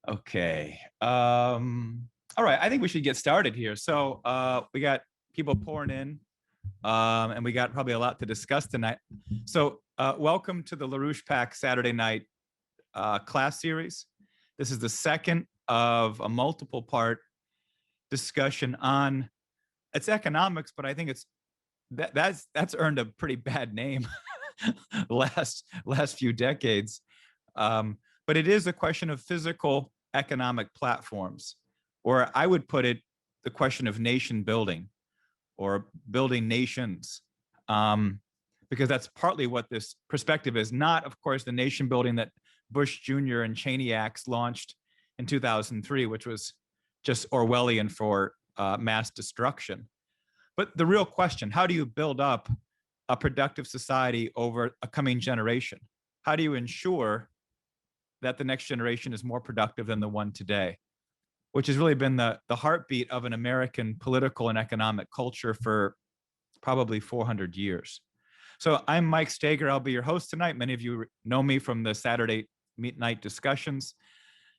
Okay. All right. I think we should get started here. So we got people pouring in, and we got probably a lot to discuss tonight. So welcome to the LaRouche Pack Saturday night class series. This is the second of a multiple part discussion on it's economics, but I think that's earned a pretty bad name last few decades. But it is a question of physical economic platforms, or I would put it the question of nation building or building nations, because that's partly what this perspective is. Not, of course, the nation building that Bush Jr. and Cheney acts launched in 2003, which was just Orwellian for mass destruction. But the real question, how do you build up a productive society over a coming generation? How do you ensure that the next generation is more productive than the one today, which has really been the heartbeat of an American political and economic culture for probably 400 years. So I'm Mike Stager. I'll be your host tonight. Many of you know me from the Saturday night discussions.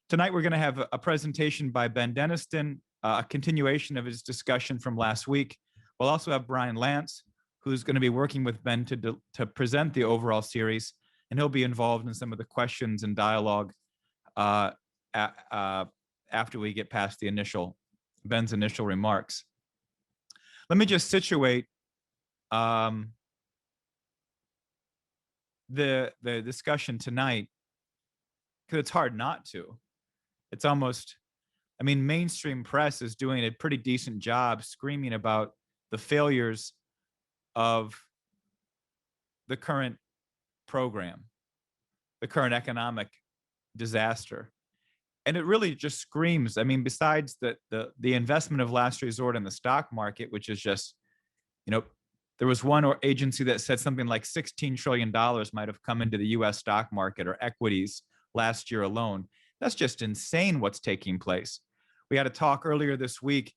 Tonight, we're going to have a presentation by Ben Deniston, a continuation of his discussion from last week. We'll also have Brian Lance, who's going to be working with Ben to present the overall series, and he'll be involved in some of the questions and dialogue after we get past Ben's initial remarks. Let me just situate the discussion tonight, because it's hard not to. It's almost, I mean, mainstream press is doing a pretty decent job screaming about the failures of the current program, the current economic disaster. And it really just screams, I mean, besides the investment of last resort in the stock market, which is just, there was one agency that said something like $16 trillion might have come into the US stock market or equities last year alone. That's just insane what's taking place. We had a talk earlier this week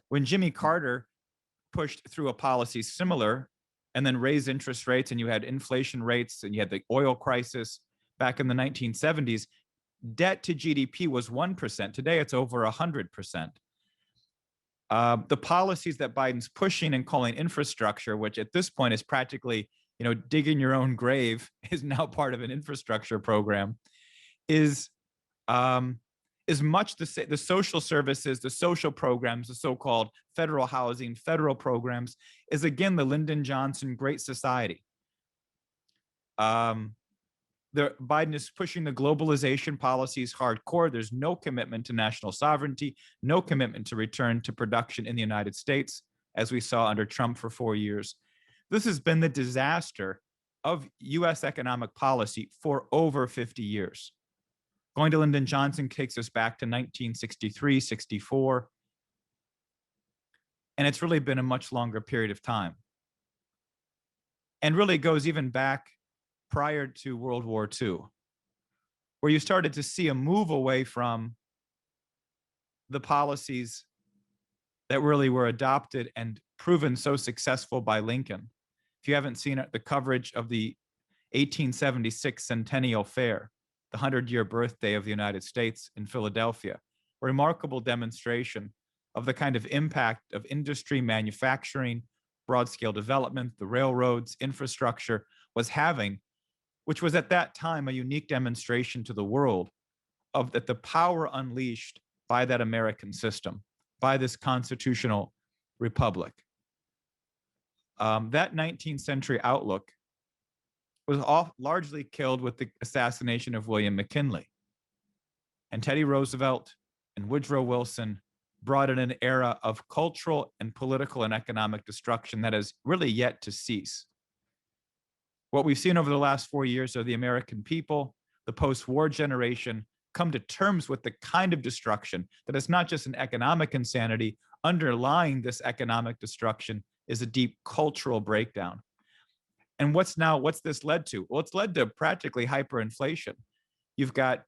when Jimmy Carter pushed through a policy similar and then raised interest rates, and you had inflation rates and you had the oil crisis back in the 1970s. Debt to GDP was 1%. Today, it's over 100%. The policies that Biden's pushing and calling infrastructure, which at this point is practically, digging your own grave, is now part of an infrastructure program, is much the social services, the social programs, the so-called federal housing, federal programs, is again the Lyndon Johnson Great Society. Biden is pushing the globalization policies hardcore. There's no commitment to national sovereignty, no commitment to return to production in the United States, as we saw under Trump for 4 years. This has been the disaster of US economic policy for over 50 years. Going to Lyndon Johnson takes us back to 1963, 64. And it's really been a much longer period of time. And really goes even back prior to World War II, where you started to see a move away from the policies that really were adopted and proven so successful by Lincoln. If you haven't seen it, the coverage of the 1876 Centennial Fair, the 100-year birthday of the United States in Philadelphia, a remarkable demonstration of the kind of impact of industry, manufacturing, broad-scale development, the railroads, infrastructure was having, which was at that time a unique demonstration to the world of that the power unleashed by that American system, by this constitutional republic. That 19th century outlook was largely killed with the assassination of William McKinley. And Teddy Roosevelt and Woodrow Wilson brought in an era of cultural and political and economic destruction that has really yet to cease. What we've seen over the last 4 years are the American people, the post-war generation, come to terms with the kind of destruction that is not just an economic insanity. Underlying this economic destruction is a deep cultural breakdown. And what's this led to? Well, it's led to practically hyperinflation. You've got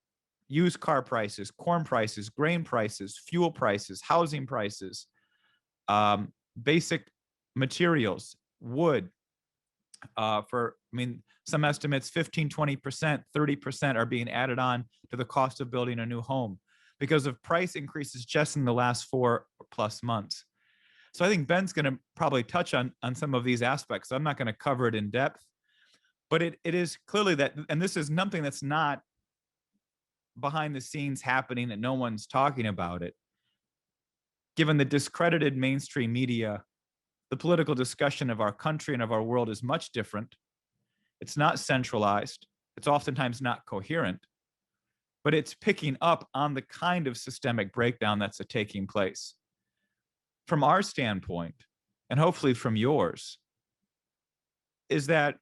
used car prices, corn prices, grain prices, fuel prices, housing prices, basic materials, wood, some estimates 15, 20%, 30% are being added on to the cost of building a new home because of price increases just in the last 4+ months. So I think Ben's going to probably touch on some of these aspects. I'm not going to cover it in depth, but it is clearly that, and this is nothing that's not behind the scenes happening and no one's talking about it. Given the discredited mainstream media, the political discussion of our country and of our world is much different. It's not centralized. It's oftentimes not coherent, but it's picking up on the kind of systemic breakdown that's taking place. From our standpoint, and hopefully from yours, is that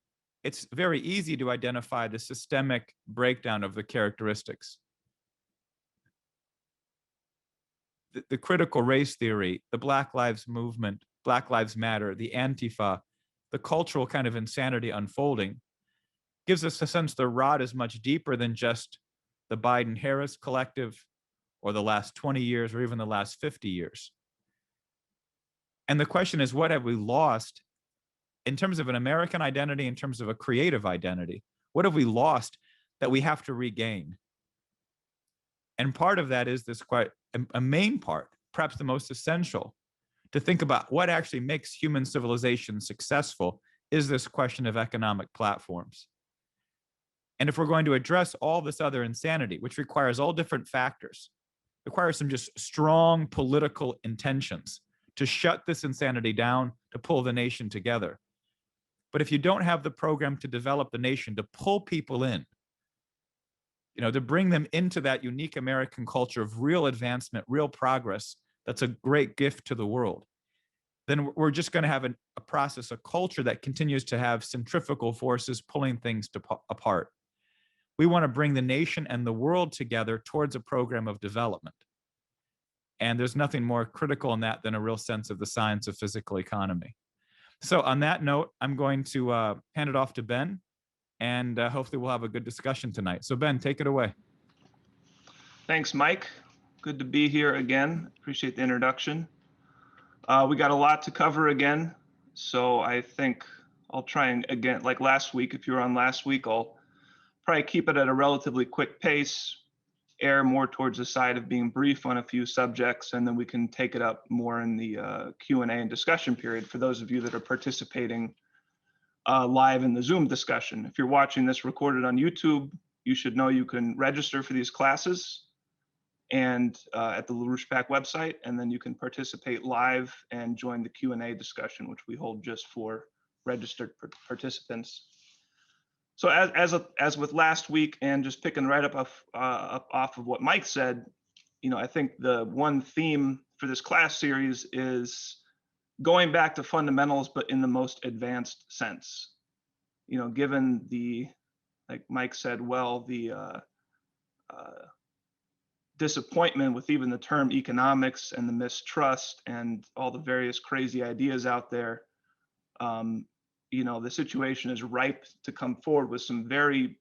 it's very easy to identify the systemic breakdown of the characteristics. The critical race theory, the Black Lives Movement, Black Lives Matter, the Antifa, the cultural kind of insanity unfolding gives us a sense the rot is much deeper than just the Biden-Harris collective or the last 20 years or even the last 50 years. And the question is, what have we lost in terms of an American identity, in terms of a creative identity? What have we lost that we have to regain? And part of that is this quite a main part, perhaps the most essential, to think about what actually makes human civilization successful is this question of economic platforms. And if we're going to address all this other insanity, which requires all different factors, requires some just strong political intentions to shut this insanity down, to pull the nation together. But if you don't have the program to develop the nation, to pull people in, to bring them into that unique American culture of real advancement, real progress, that's a great gift to the world, then we're just going to have a process, a culture that continues to have centrifugal forces pulling things apart. We want to bring the nation and the world together towards a program of development. And there's nothing more critical in that than a real sense of the science of physical economy. So on that note, I'm going to hand it off to Ben, and hopefully we'll have a good discussion tonight. So Ben, take it away. Thanks, Mike. Good to be here again. Appreciate the introduction. We got a lot to cover again, so I think I'll try and, again, like last week, if you were on last week, I'll probably keep it at a relatively quick pace, err more towards the side of being brief on a few subjects, and then we can take it up more in the Q&A and discussion period for those of you that are participating live in the Zoom discussion. If you're watching this recorded on YouTube, you should know you can register for these classes and at the LaRouche PAC website, and then you can participate live and join the Q&A discussion, which we hold just for registered participants. So as with last week, and just picking right up off of what Mike said, I think the one theme for this class series is going back to fundamentals, but in the most advanced sense. Given the, like Mike said, well, the disappointment with even the term economics and the mistrust and all the various crazy ideas out there, the situation is ripe to come forward with some very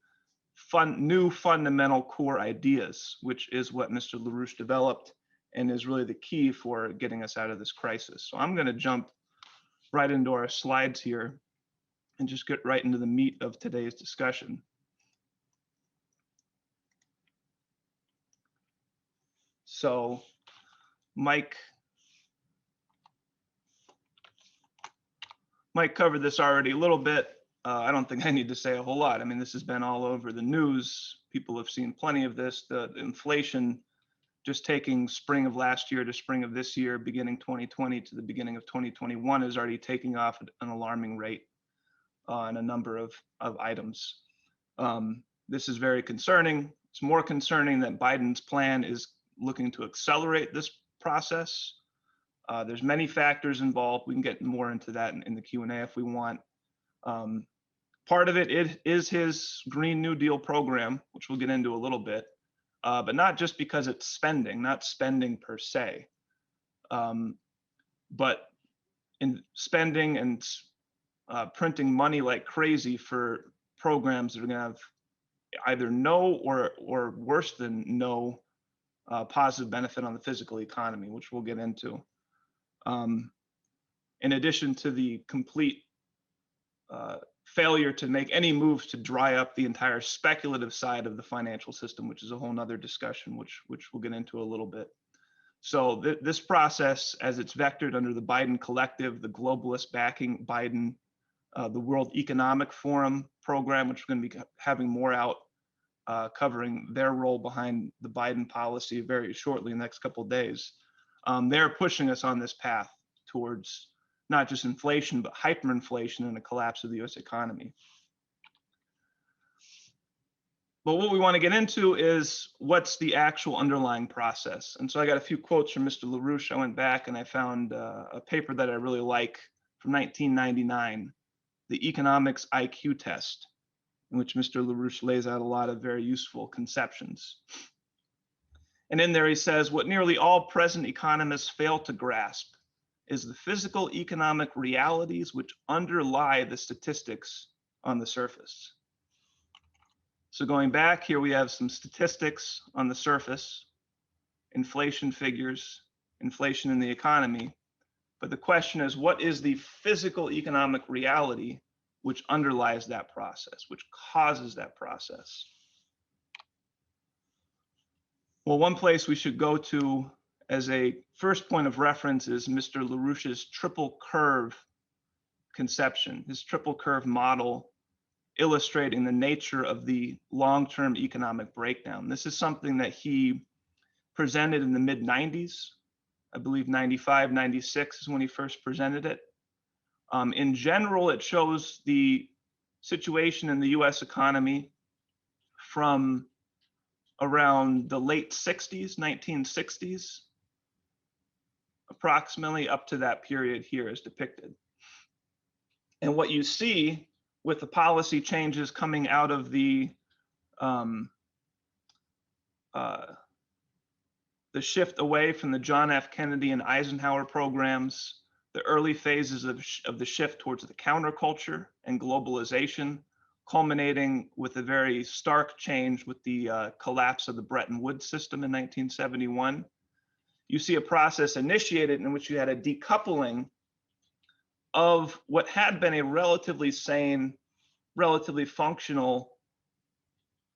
new fundamental core ideas, which is what Mr. LaRouche developed and is really the key for getting us out of this crisis. So I'm going to jump right into our slides here and just get right into the meat of today's discussion. So Mike covered this already a little bit. I don't think I need to say a whole lot. I mean, this has been all over the news. People have seen plenty of this. The inflation, just taking spring of last year to spring of this year, beginning 2020 to the beginning of 2021, is already taking off at an alarming rate on a number of items. This is very concerning. It's more concerning that Biden's plan is looking to accelerate this process. There's many factors involved. We can get more into that in the Q&A if we want. Part of it is his Green New Deal program, which we'll get into a little bit, but not just because it's spending, not spending per se, but in spending and printing money like crazy for programs that are going to have either no or worse than no positive benefit on the physical economy, which we'll get into. In addition to the complete failure to make any moves to dry up the entire speculative side of the financial system, which is a whole nother discussion, which we'll get into a little bit. So this process, as it's vectored under the Biden collective, the globalists backing Biden, the World Economic Forum program, which we're going to be having more out, covering their role behind the Biden policy very shortly in the next couple of days. They're pushing us on this path towards not just inflation, but hyperinflation and a collapse of the US economy. But what we want to get into is what's the actual underlying process. And so I got a few quotes from Mr. LaRouche. I went back and I found a paper that I really like from 1999, the Economics IQ Test, in which Mr. LaRouche lays out a lot of very useful conceptions. And in there he says, what nearly all present economists fail to grasp is the physical economic realities which underlie the statistics on the surface. So going back here, we have some statistics on the surface, inflation figures, inflation in the economy. But the question is, what is the physical economic reality which underlies that process, which causes that process? Well, one place we should go to as a first point of reference is Mr. LaRouche's triple curve conception, his triple curve model illustrating the nature of the long-term economic breakdown. This is something that he presented in the mid-90s. I believe 95, 96 is when he first presented it. In general, it shows the situation in the US economy from around the late 60s, 1960s, approximately up to that period here is depicted. And what you see with the policy changes coming out of the shift away from the John F. Kennedy and Eisenhower programs, the early phases of the shift towards the counterculture and globalization, culminating with a very stark change with the collapse of the Bretton Woods system in 1971. You see a process initiated in which you had a decoupling of what had been a relatively sane, relatively functional,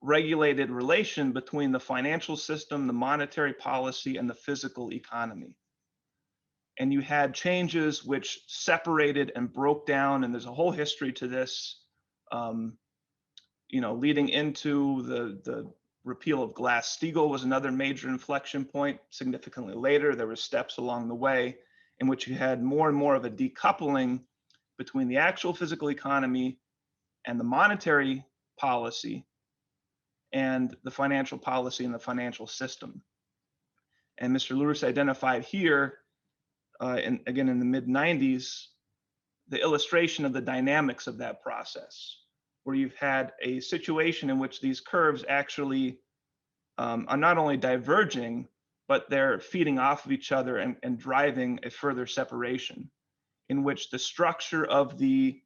regulated relation between the financial system, the monetary policy, and the physical economy. And you had changes which separated and broke down, and there's a whole history to this, leading into the repeal of Glass-Steagall was another major inflection point. Significantly later, there were steps along the way in which you had more and more of a decoupling between the actual physical economy and the monetary policy and the financial policy and the financial system. And Mr. LaRouche identified here, again in the mid-90s, the illustration of the dynamics of that process, where you've had a situation in which these curves actually are not only diverging, but they're feeding off of each other and driving a further separation, in which the structure of the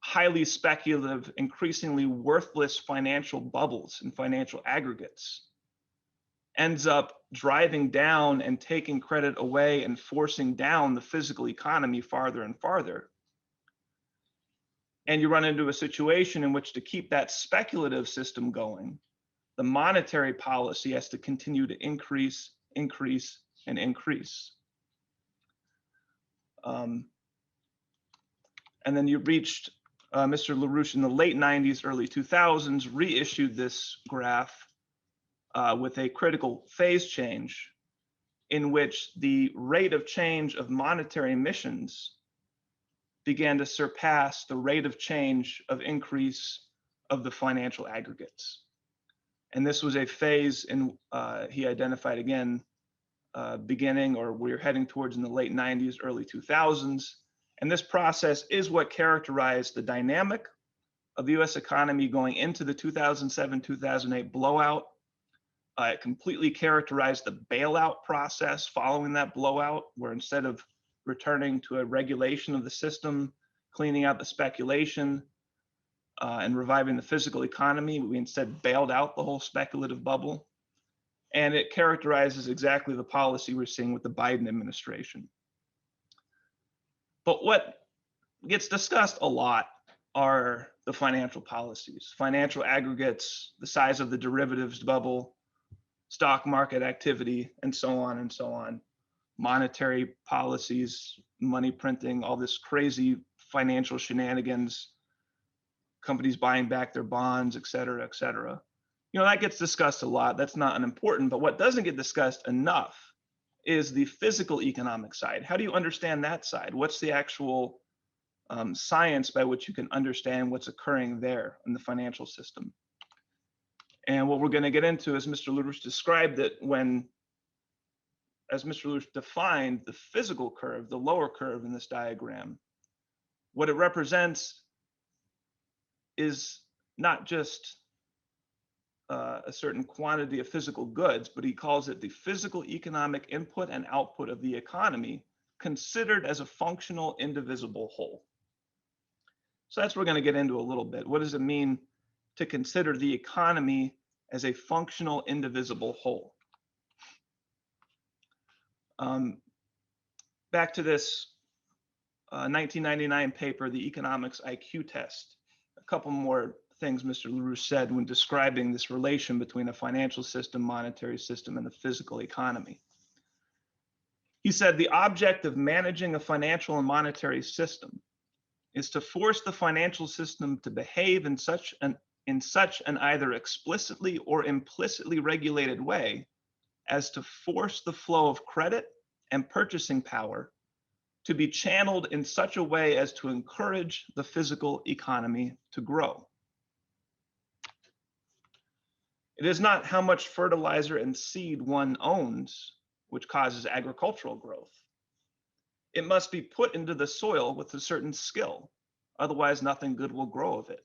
highly speculative, increasingly worthless financial bubbles and financial aggregates ends up driving down and taking credit away and forcing down the physical economy farther and farther. And you run into a situation in which, to keep that speculative system going, the monetary policy has to continue to increase, increase, and increase. And then you reached Mr. LaRouche in the late 90s, early 2000s, reissued this graph with a critical phase change in which the rate of change of monetary emissions began to surpass the rate of change of increase of the financial aggregates. And this was a phase in, he identified again, beginning, or we're heading towards in the late 90s, early 2000s. And this process is what characterized the dynamic of the US economy going into the 2007-2008 blowout. It completely characterized the bailout process following that blowout, where instead of returning to a regulation of the system, cleaning out the speculation, and reviving the physical economy, we instead bailed out the whole speculative bubble. And it characterizes exactly the policy we're seeing with the Biden administration. But what gets discussed a lot are the financial policies, financial aggregates, the size of the derivatives bubble, stock market activity, and so on and so on. Monetary policies, money printing, all this crazy financial shenanigans, companies buying back their bonds, et cetera, et cetera. That gets discussed a lot. That's not unimportant. But what doesn't get discussed enough is the physical economic side. How do you understand that side? What's the actual science by which you can understand what's occurring there in the financial system? And what we're going to get into, as Mr. LaRouche described it, as Mr. LaRouche defined the physical curve, the lower curve in this diagram, what it represents is not just a certain quantity of physical goods, but he calls it the physical economic input and output of the economy, considered as a functional indivisible whole. So that's what we're going to get into a little bit. What does it mean to consider the economy as a functional indivisible whole? Back to this 1999 paper, the economics IQ test. A couple more things Mr. LaRouche said when describing this relation between a financial system, monetary system, and the physical economy. He said the object of managing a financial and monetary system is to force the financial system to behave in such an either explicitly or implicitly regulated way as to force the flow of credit and purchasing power to be channeled in such a way as to encourage the physical economy to grow. It is not how much fertilizer and seed one owns which causes agricultural growth. It must be put into the soil with a certain skill, otherwise nothing good will grow of it.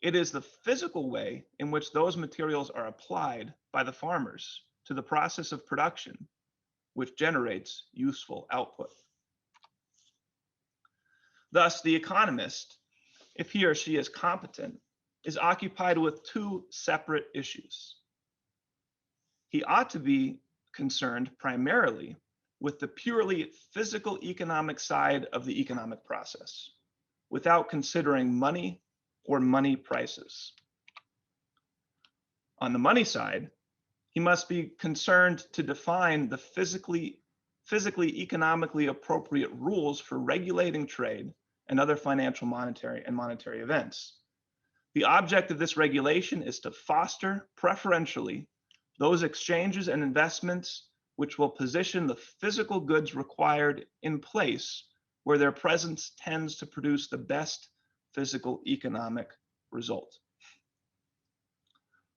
It is the physical way in which those materials are applied by the farmers to the process of production which generates useful output. Thus, the economist, if he or she is competent, is occupied with two separate issues. He ought to be concerned primarily with the purely physical economic side of the economic process, without considering money or money prices. On the money side, he must be concerned to define the physically economically appropriate rules for regulating trade and other financial, monetary events. The object of this regulation is to foster preferentially those exchanges and investments which will position the physical goods required in place where their presence tends to produce the best physical economic result.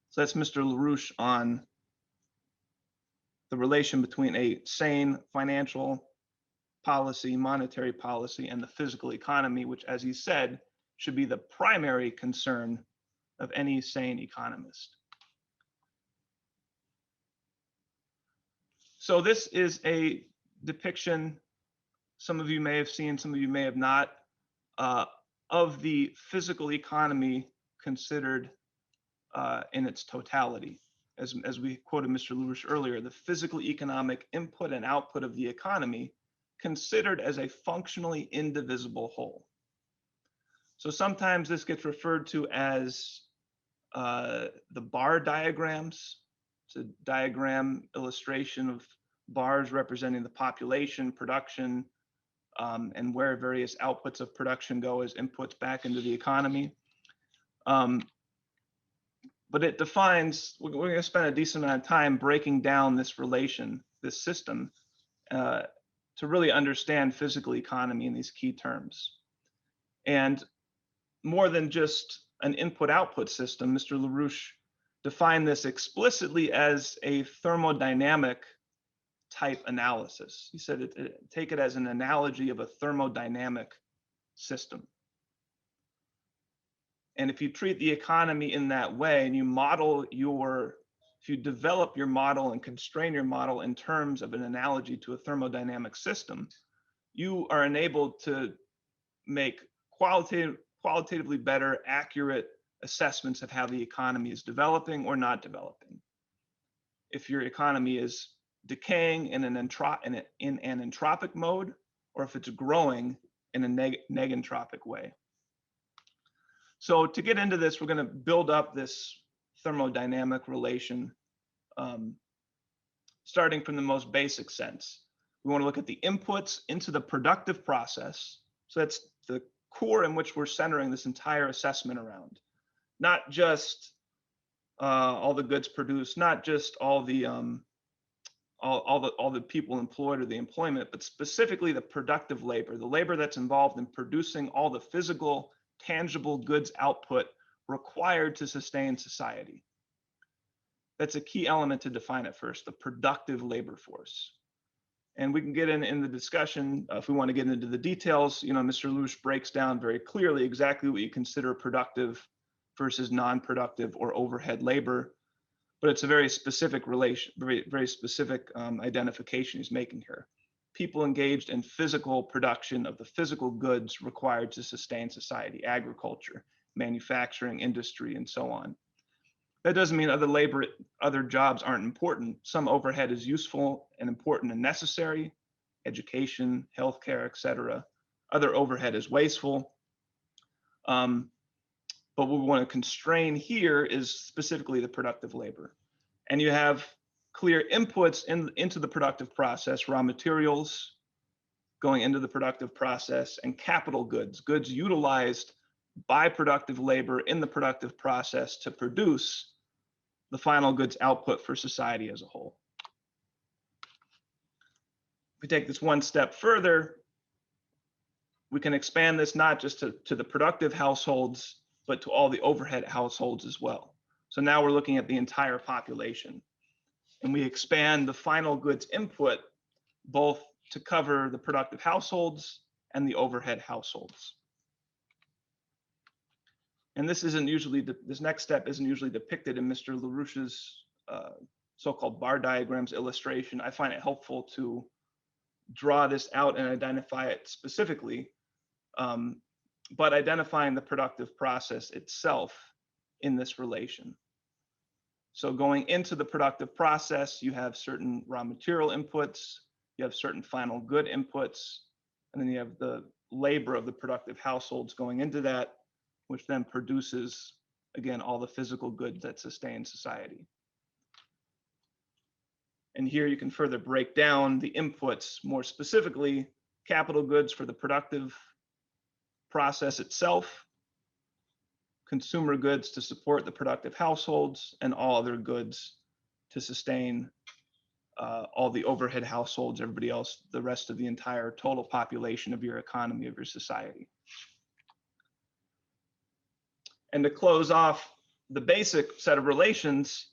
So that's Mr. LaRouche on the relation between a sane financial policy, monetary policy, and the physical economy, which, as he said, should be the primary concern of any sane economist. So this is a depiction, some of you may have seen, some of you may have not, of the physical economy considered in its totality. As we quoted Mr. LaRouche earlier, the physical economic input and output of the economy considered as a functionally indivisible whole. So sometimes this gets referred to as the bar diagrams. It's a diagram illustration of bars representing the population, production, and where various outputs of production go as inputs back into the economy. But it defines, we're going to spend a decent amount of time breaking down this relation, this system, to really understand physical economy in these key terms. And more than just an input-output system, Mr. LaRouche defined this explicitly as a thermodynamic type analysis. He said, take it as an analogy of a thermodynamic system. And if you treat the economy in that way and you model if you develop your model and constrain your model in terms of an analogy to a thermodynamic system, you are enabled to make qualitatively better, accurate assessments of how the economy is developing or not developing. If your economy is decaying in an entropic mode, or if it's growing in a negentropic way. So to get into this, we're going to build up this thermodynamic relation, starting from the most basic sense. We want to look at the inputs into the productive process. So that's the core in which we're centering this entire assessment around. Not just all the goods produced, not just all the people employed or the employment, but specifically the productive labor, the labor that's involved in producing all the physical, tangible goods output required to sustain society. That's a key element to define at first, the productive labor force. And we can get in the discussion if we want to get into the details. You know, Mr. LaRouche breaks down very clearly exactly what you consider productive versus non-productive or overhead labor. But it's a very specific relation, very specific identification he's making here. People engaged in physical production of the physical goods required to sustain society, agriculture, manufacturing, industry, and so on. That doesn't mean other jobs aren't important. Some overhead is useful and important and necessary, education, healthcare, etc. Other overhead is wasteful. But what we want to constrain here is specifically the productive labor. And you have clear inputs into the productive process, raw materials going into the productive process, and capital goods, goods utilized by productive labor in the productive process to produce the final goods output for society as a whole. If we take this one step further, we can expand this not just to the productive households, but to all the overhead households as well. So now we're looking at the entire population, and we expand the final goods input both to cover the productive households and the overhead households. And this next step isn't usually depicted in Mr. LaRouche's so-called bar diagrams illustration. I find it helpful to draw this out and identify it specifically, but identifying the productive process itself in this relation. So going into the productive process, you have certain raw material inputs, you have certain final good inputs, and then you have the labor of the productive households going into that, which then produces, again, all the physical goods that sustain society. And here you can further break down the inputs, more specifically, capital goods for the productive process itself, consumer goods to support the productive households, and all other goods to sustain all the overhead households, everybody else, the rest of the entire total population of your economy, of your society. And to close off the basic set of relations,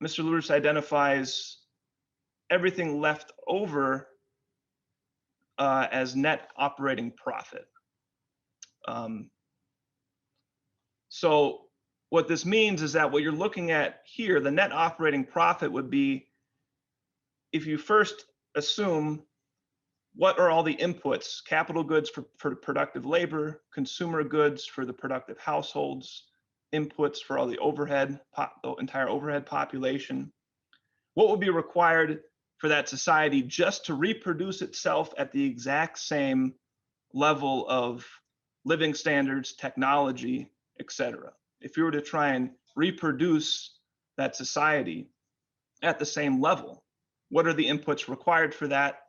Mr. LaRouche identifies everything left over as net operating profit. So what this means is that what you're looking at here, the net operating profit would be if you first assume what are all the inputs, capital goods for productive labor, consumer goods for the productive households, inputs for all the overhead, the entire overhead population. What would be required for that society just to reproduce itself at the exact same level of living standards, technology, etc. If you were to try and reproduce that society at the same level, what are the inputs required for that?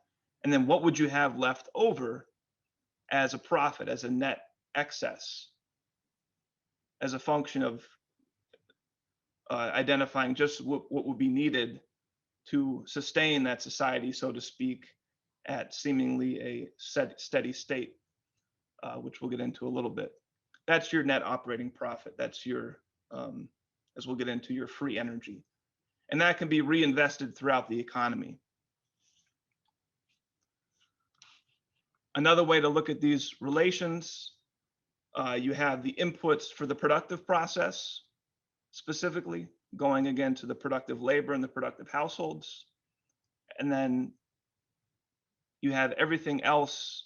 And then what would you have left over as a profit, as a net excess, as a function of identifying just what would be needed to sustain that society, so to speak, at seemingly a steady state, which we'll get into a little bit. That's your net operating profit. That's your, as we'll get into, your free energy. And that can be reinvested throughout the economy. Another way to look at these relations, you have the inputs for the productive process, specifically going again to the productive labor and the productive households. And then you have everything else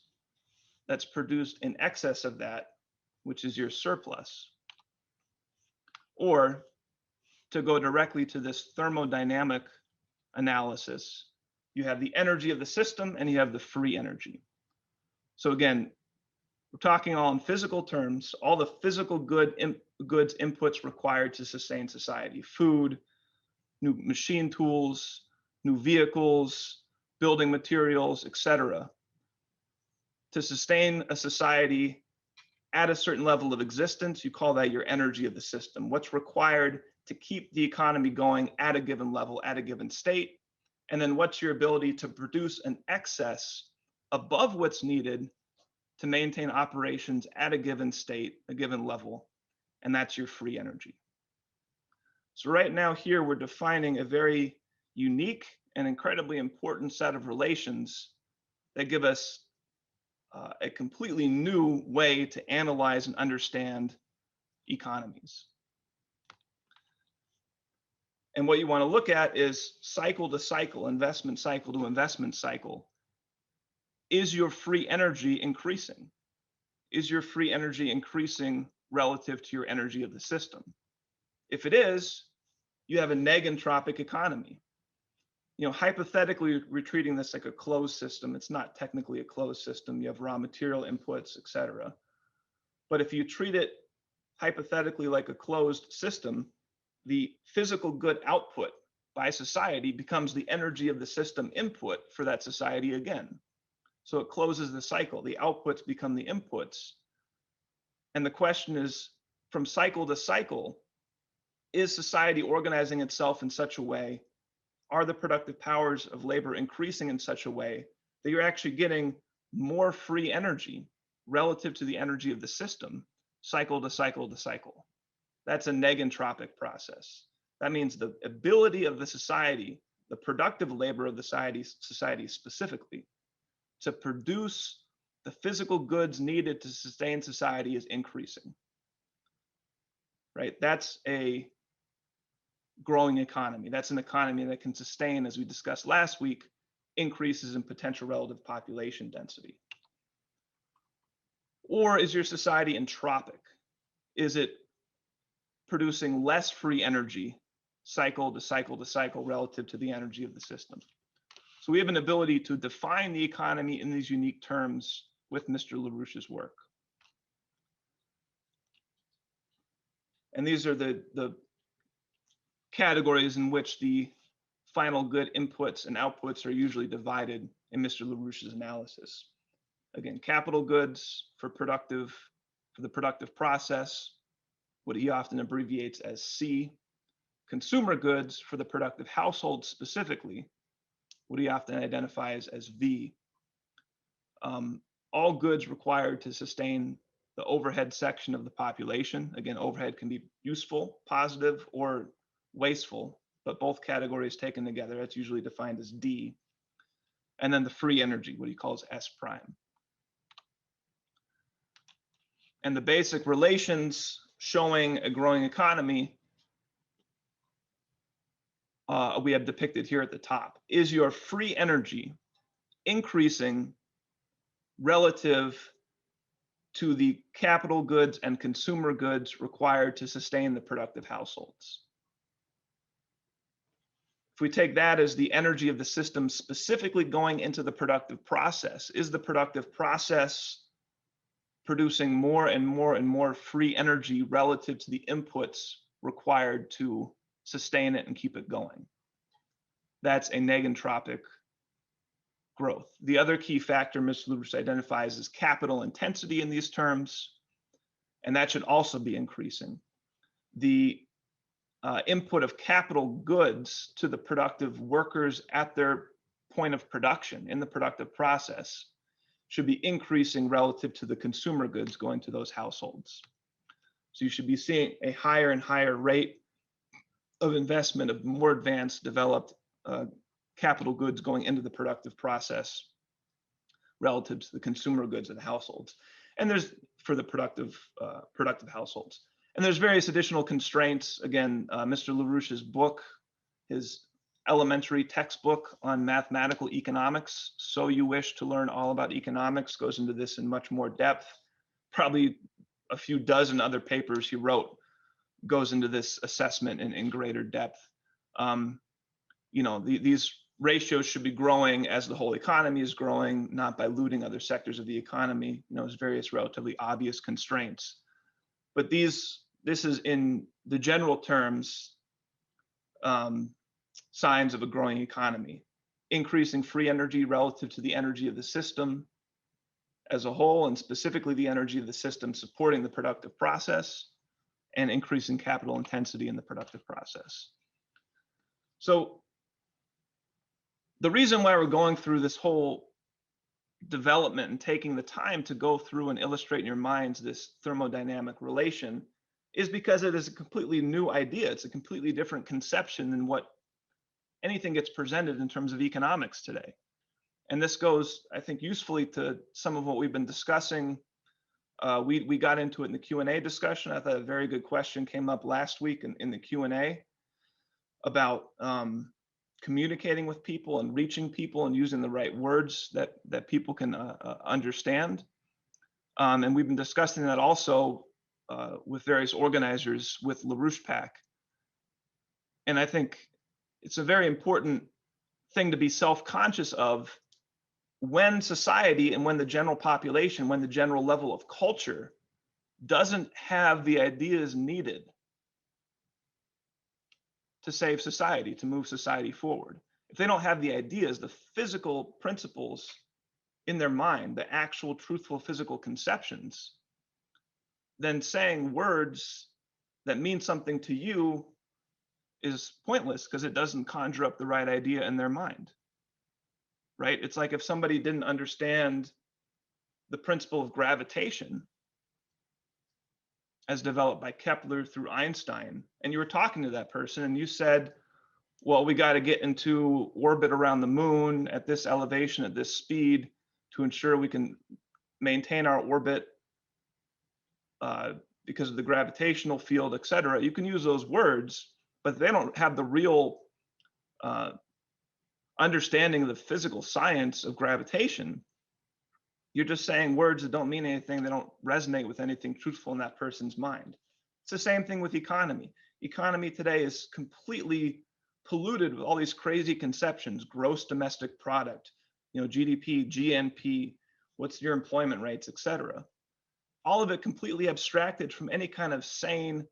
that's produced in excess of that, which is your surplus. Or to go directly to this thermodynamic analysis, you have the energy of the system and you have the free energy. So again, We're talking all in physical terms, all the physical goods inputs required to sustain society: food, new machine tools, new vehicles, building materials, etc. To sustain a society at a certain level of existence, you call that your energy of the system. What's required to keep the economy going at a given level, at a given state? And then what's your ability to produce an excess above what's needed to maintain operations at a given state, a given level? And that's your free energy. So right now here, we're defining a very unique and incredibly important set of relations that give us a completely new way to analyze and understand economies. And what you want to look at is cycle to cycle, investment cycle to investment cycle. Is your free energy increasing? Is your free energy increasing relative to your energy of the system? If it is, you have a negentropic economy. You know, hypothetically, we're treating this like a closed system. It's not technically a closed system. You have raw material inputs, etc. But if you treat it hypothetically like a closed system, the physical good output by society becomes the energy of the system input for that society again. So it closes the cycle. The outputs become the inputs. And the question is, from cycle to cycle, is society organizing itself in such a way? Are the productive powers of labor increasing in such a way that you're actually getting more free energy relative to the energy of the system, cycle to cycle to cycle? That's a negentropic process. That means the ability of the society, the productive labor of the society specifically, to produce the physical goods needed to sustain society is increasing. Right? That's a growing economy. That's an economy that can sustain, as we discussed last week, increases in potential relative population density. Or is your society entropic? Is it producing less free energy cycle to cycle to cycle relative to the energy of the system? So we have an ability to define the economy in these unique terms with Mr. LaRouche's work. And these are the categories in which the final good inputs and outputs are usually divided in Mr. LaRouche's analysis. Again, capital goods for the productive process, what he often abbreviates as C. Consumer goods for the productive household specifically, what he often identifies as V. All goods required to sustain the overhead section of the population. Again, overhead can be useful, positive, or wasteful, but both categories taken together, that's usually defined as D. And then the free energy, what he calls S prime. And the basic relations showing a growing economy we have depicted here at the top. Is your free energy increasing relative to the capital goods and consumer goods required to sustain the productive households? If we take that as the energy of the system specifically going into the productive process, is the productive process producing more and more and more free energy relative to the inputs required to sustain it and keep it going? That's a negentropic growth. The other key factor Mr. LaRouche identifies is capital intensity in these terms, and that should also be increasing. The input of capital goods to the productive workers at their point of production in the productive process should be increasing relative to the consumer goods going to those households. So you should be seeing a higher and higher rate of investment of more advanced, developed capital goods going into the productive process relative to the consumer goods of the households. And there's for the productive households. And there's various additional constraints. Again, Mr. LaRouche's book, his elementary textbook on mathematical economics, So You Wish to Learn All About Economics, goes into this in much more depth. Probably a few dozen other papers he wrote goes into this assessment in greater depth. You know, these ratios should be growing as the whole economy is growing, not by looting other sectors of the economy. There's various relatively obvious constraints. But this is in the general terms, signs of a growing economy. Increasing free energy relative to the energy of the system as a whole, and specifically the energy of the system supporting the productive process, and increasing capital intensity in the productive process. So the reason why we're going through this whole development and taking the time to go through and illustrate in your minds this thermodynamic relation is because it is a completely new idea. It's a completely different conception than what anything gets presented in terms of economics today. And this goes, I think, usefully to some of what we've been discussing. We got into it in the Q&A discussion. I thought a very good question came up last week in the Q&A about communicating with people and reaching people and using the right words that people can understand. And we've been discussing that also with various organizers with LaRouche PAC. And I think it's a very important thing to be self-conscious of when society and when the general population, when the general level of culture doesn't have the ideas needed to save society, to move society forward. If they don't have the ideas, the physical principles in their mind, the actual truthful physical conceptions, then saying words that mean something to you is pointless because it doesn't conjure up the right idea in their mind, right? It's like if somebody didn't understand the principle of gravitation as developed by Kepler through Einstein, and you were talking to that person and you said, well, we got to get into orbit around the moon at this elevation, at this speed, to ensure we can maintain our orbit because of the gravitational field, et cetera. You can use those words, but they don't have the real understanding of the physical science of gravitation. You're just saying words that don't mean anything. They don't resonate with anything truthful in that person's mind. It's the same thing with economy. Economy today is completely polluted with all these crazy conceptions: gross domestic product, GDP, GNP, what's your employment rates, et cetera. All of it completely abstracted from any kind of sane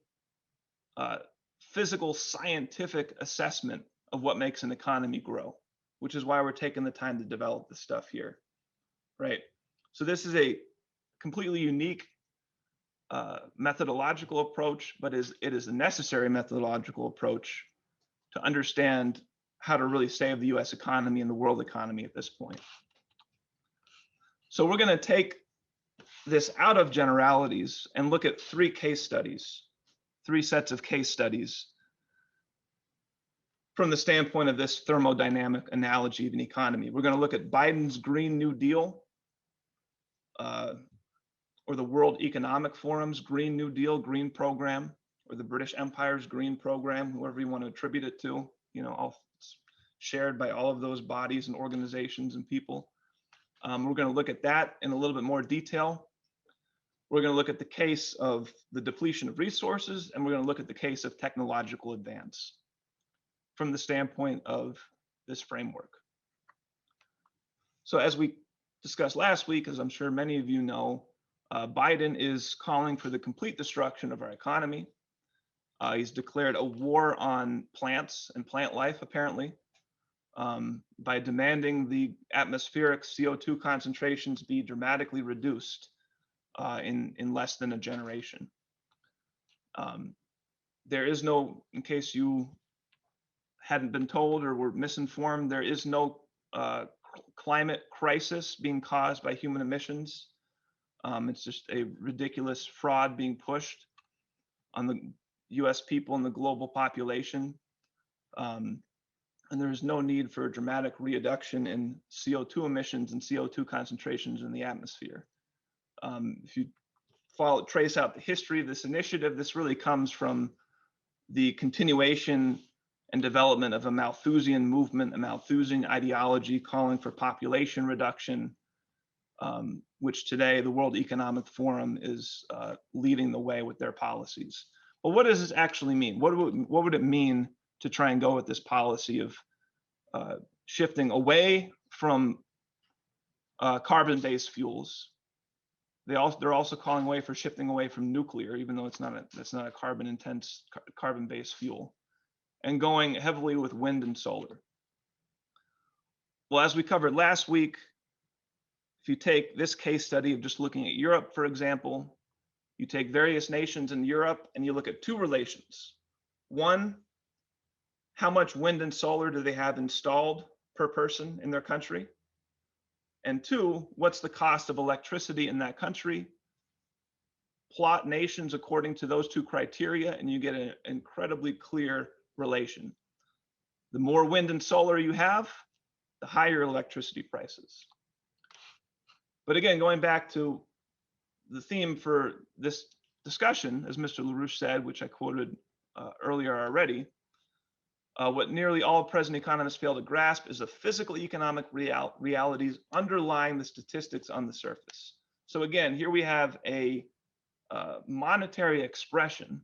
physical scientific assessment of what makes an economy grow, which is why we're taking the time to develop this stuff here, right? So this is a completely unique methodological approach, but it is a necessary methodological approach to understand how to really save the US economy and the world economy at this point. So we're going to take this out of generalities and look at three sets of case studies from the standpoint of this thermodynamic analogy of an economy. We're going to look at Biden's Green New Deal, or the World Economic Forum's Green New Deal, Green Program, or the British Empire's Green Program, whoever you want to attribute it to, all shared by all of those bodies and organizations and people. We're going to look at that in a little bit more detail. We're going to look at the case of the depletion of resources, and we're going to look at the case of technological advance from the standpoint of this framework. So as we discussed last week, as I'm sure many of you know, Biden is calling for the complete destruction of our economy. He's declared a war on plants and plant life, apparently, by demanding the atmospheric CO2 concentrations be dramatically reduced in less than a generation. There is no, in case you hadn't been told or were misinformed, there is no climate crisis being caused by human emissions. It's just a ridiculous fraud being pushed on the US people and the global population. And there's no need for a dramatic reduction in CO2 emissions and CO2 concentrations in the atmosphere. If you trace out the history of this initiative, this really comes from the continuation and development of a Malthusian movement, a Malthusian ideology calling for population reduction, which today the World Economic Forum is leading the way with their policies. But what does this actually mean? What would it mean to try and go with this policy of shifting away from carbon-based fuels. They're also calling away for shifting away from nuclear, even though it's not a carbon-based fuel, and going heavily with wind and solar. Well, as we covered last week, if you take this case study of just looking at Europe, for example, you take various nations in Europe and you look at two relations. One, how much wind and solar do they have installed per person in their country? And two, what's the cost of electricity in that country? Plot nations according to those two criteria, and you get an incredibly clear relation. The more wind and solar you have, the higher electricity prices. But again, going back to the theme for this discussion, as Mr. LaRouche said, which I quoted earlier already, what nearly all present economists fail to grasp is the physical economic realities underlying the statistics on the surface. So again, here we have a monetary expression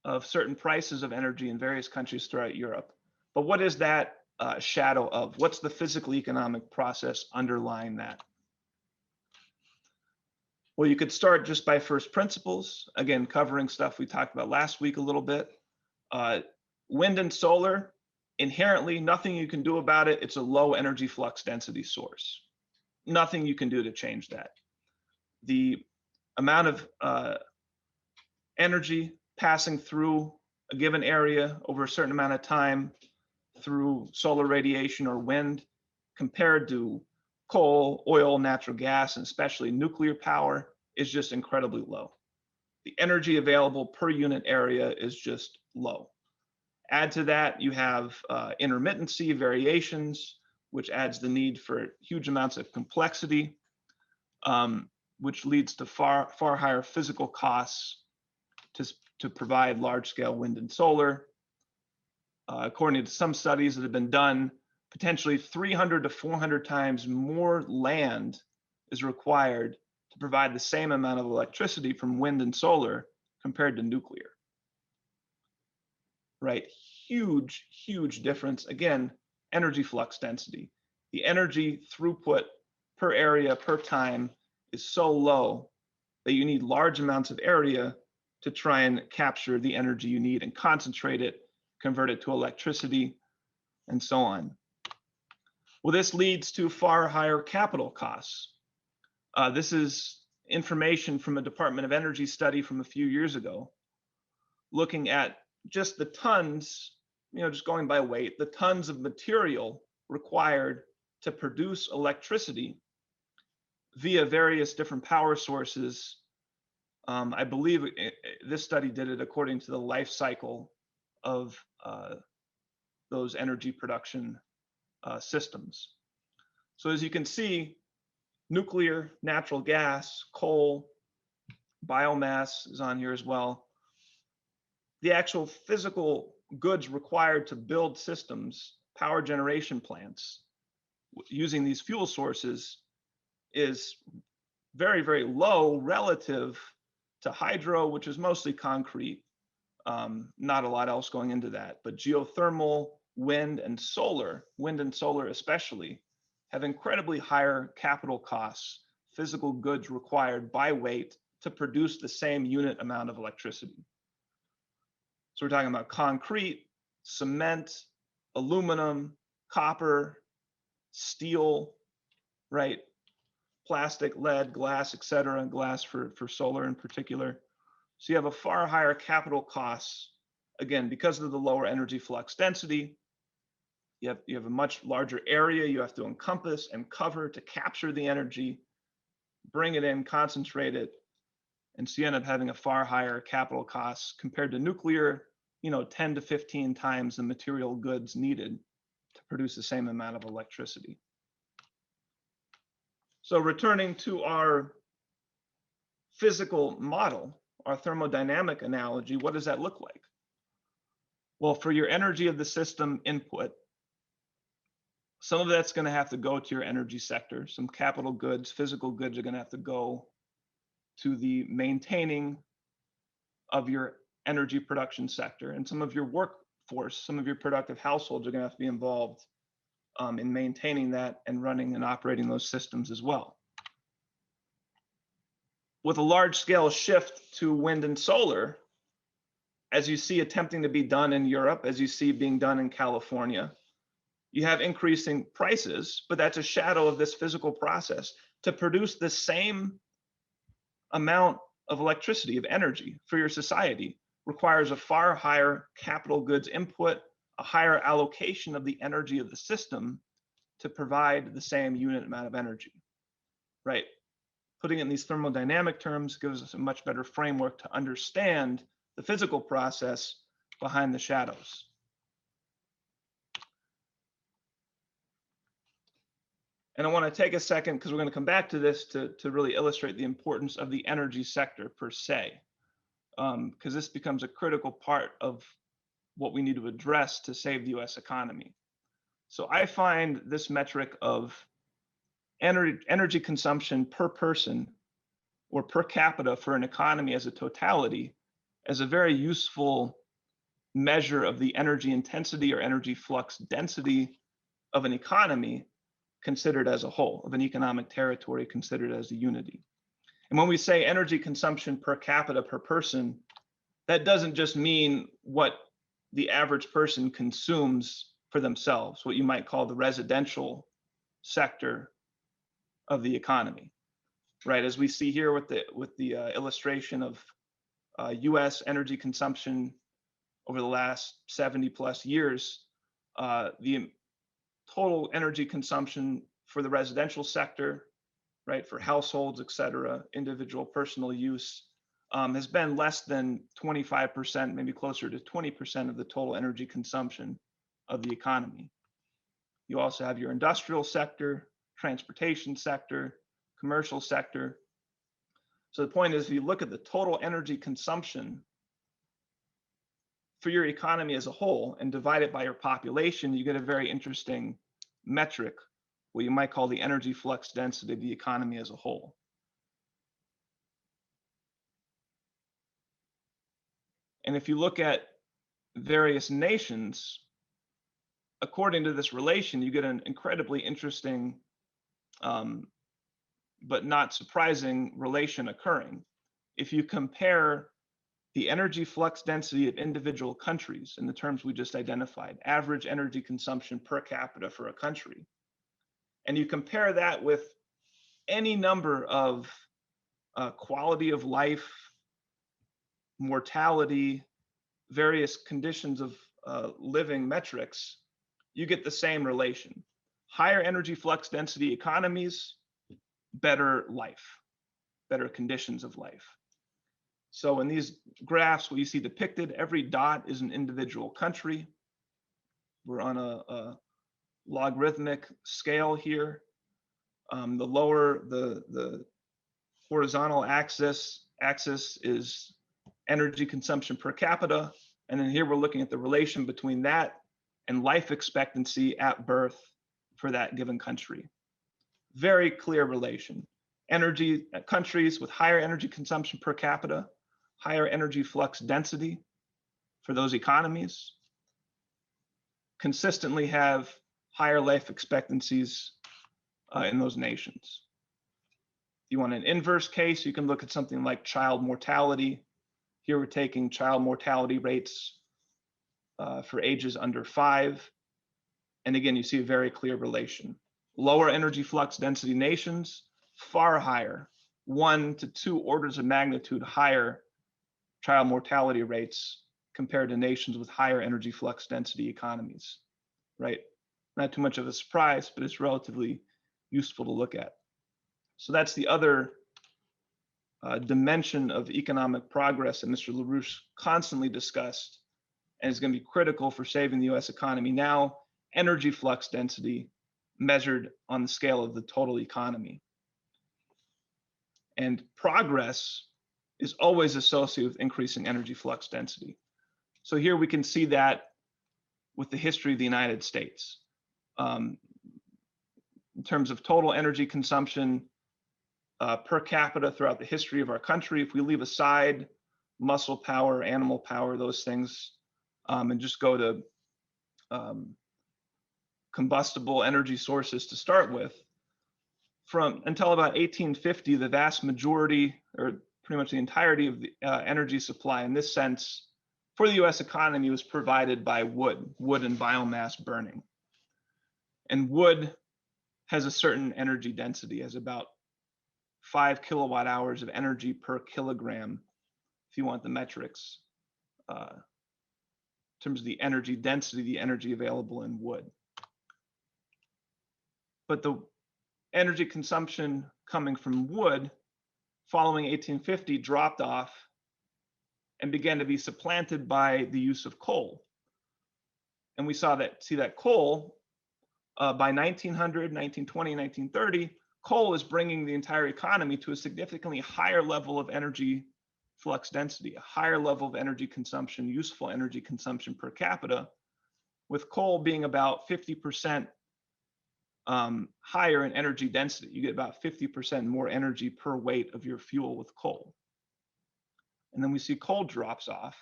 of certain prices of energy in various countries throughout Europe. But what is that shadow of? What's the physical economic process underlying that? Well, you could start just by first principles, again, covering stuff we talked about last week a little bit. Wind and solar, inherently, nothing you can do about it. It's a low energy flux density source. Nothing you can do to change that. The amount of energy passing through a given area over a certain amount of time through solar radiation or wind compared to coal, oil, natural gas, and especially nuclear power is just incredibly low. The energy available per unit area is just low. Add to that, you have intermittency, variations, which adds the need for huge amounts of complexity, which leads to far higher physical costs to provide large-scale wind and solar. According to some studies that have been done, potentially 300 to 400 times more land is required to provide the same amount of electricity from wind and solar compared to nuclear. Right? Huge, huge difference. Again, energy flux density. The energy throughput per area per time is so low that you need large amounts of area to try and capture the energy you need and concentrate it, convert it to electricity, and so on. Well, this leads to far higher capital costs. This is information from a Department of Energy study from a few years ago, looking at just the tons, just going by weight, the tons of material required to produce electricity via various different power sources. I believe this study did it according to the life cycle of those energy production systems. So as you can see, nuclear, natural gas, coal, biomass is on here as well. The actual physical goods required to build systems, power generation plants, using these fuel sources is very, very low relative to hydro, which is mostly concrete. Not a lot else going into that, but geothermal, wind and solar especially, have incredibly higher capital costs, physical goods required by weight to produce the same unit amount of electricity. So we're talking about concrete, cement, aluminum, copper, steel, right? Plastic, lead, glass, etc. Glass for solar in particular. So you have a far higher capital costs, again, because of the lower energy flux density. You have a much larger area you have to encompass and cover to capture the energy, bring it in, concentrate it, and so you end up having a far higher capital costs compared to nuclear, 10 to 15 times the material goods needed to produce the same amount of electricity. So returning to our physical model, our thermodynamic analogy, what does that look like? Well, for your energy of the system input, some of that's going to have to go to your energy sector. Some capital goods, physical goods are going to have to go to the maintaining of your energy production sector. And some of your force. Some of your productive households are going to have to be involved in maintaining that and running and operating those systems as well. With a large scale shift to wind and solar, as you see attempting to be done in Europe, as you see being done in California, you have increasing prices, but that's a shadow of this physical process. To produce the same amount of electricity, of energy for your society, requires a far higher capital goods input, a higher allocation of the energy of the system to provide the same unit amount of energy, right? Putting it in these thermodynamic terms gives us a much better framework to understand the physical process behind the shadows. And I want to take a second, because we're going to come back to this, to really illustrate the importance of the energy sector per se, because this becomes a critical part of what we need to address to save the US economy. So I find this metric of energy consumption per person or per capita for an economy as a totality as a very useful measure of the energy intensity or energy flux density of an economy considered as a whole, of an economic territory considered as a unity. And when we say energy consumption per capita per person, that doesn't just mean what the average person consumes for themselves, what you might call the residential sector of the economy, right? As we see here with the illustration of US energy consumption over the last 70 plus years, the total energy consumption for the residential sector, right, for households, et cetera, individual personal use, has been less than 25%, maybe closer to 20% of the total energy consumption of the economy. You also have your industrial sector, transportation sector, commercial sector. So the point is, if you look at the total energy consumption for your economy as a whole and divide it by your population, you get a very interesting metric, what you might call the energy flux density of the economy as a whole. And if you look at various nations, according to this relation, you get an incredibly interesting, but not surprising relation occurring. If you compare the energy flux density of individual countries in the terms we just identified, average energy consumption per capita for a country, and you compare that with any number of quality of life, mortality, various conditions of living metrics, you get the same relation. Higher energy flux density economies, better life, better conditions of life. So in these graphs, what you see depicted, every dot is an individual country. We're on a logarithmic scale here. The lower, the horizontal axis is energy consumption per capita. And then here we're looking at the relation between that and life expectancy at birth for that given country. Very clear relation. Energy countries with higher energy consumption per capita, higher energy flux density for those economies, consistently have higher life expectancies in those nations. If you want an inverse case, you can look at something like child mortality. Here we're taking child mortality rates for ages under 5. And again, you see a very clear relation. Lower energy flux density nations, far higher, 1 to 2 orders of magnitude higher child mortality rates compared to nations with higher energy flux density economies, right? Not too much of a surprise, but it's relatively useful to look at. So that's the other dimension of economic progress that Mr. LaRouche constantly discussed and is going to be critical for saving the US economy now, energy flux density measured on the scale of the total economy. And progress is always associated with increasing energy flux density. So here we can see that with the history of the United States. In terms of total energy consumption per capita throughout the history of our country, if we leave aside muscle power, animal power, those things, and just go to combustible energy sources to start with, from until about 1850, the vast majority, or pretty much the entirety of the energy supply in this sense for the US economy was provided by wood and biomass burning. And wood has a certain energy density, has about 5 kilowatt hours of energy per kilogram, if you want the metrics, in terms of the energy density, the energy available in wood. But the energy consumption coming from wood following 1850 dropped off and began to be supplanted by the use of coal. And we see that coal by 1900, 1920, 1930, coal is bringing the entire economy to a significantly higher level of energy flux density, a higher level of energy consumption, useful energy consumption per capita, with coal being about 50% higher in energy density. You get about 50% more energy per weight of your fuel with coal. And then we see coal drops off.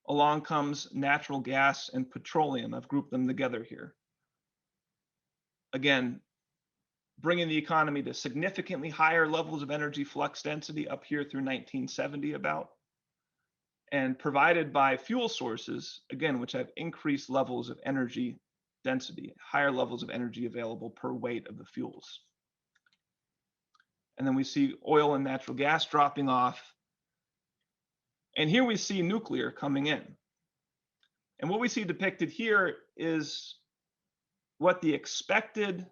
Along comes natural gas and petroleum. I've grouped them together here. Again, bringing the economy to significantly higher levels of energy flux density up here through 1970 about, and provided by fuel sources, again, which have increased levels of energy density, higher levels of energy available per weight of the fuels. And then we see oil and natural gas dropping off. And here we see nuclear coming in. And what we see depicted here is what the expected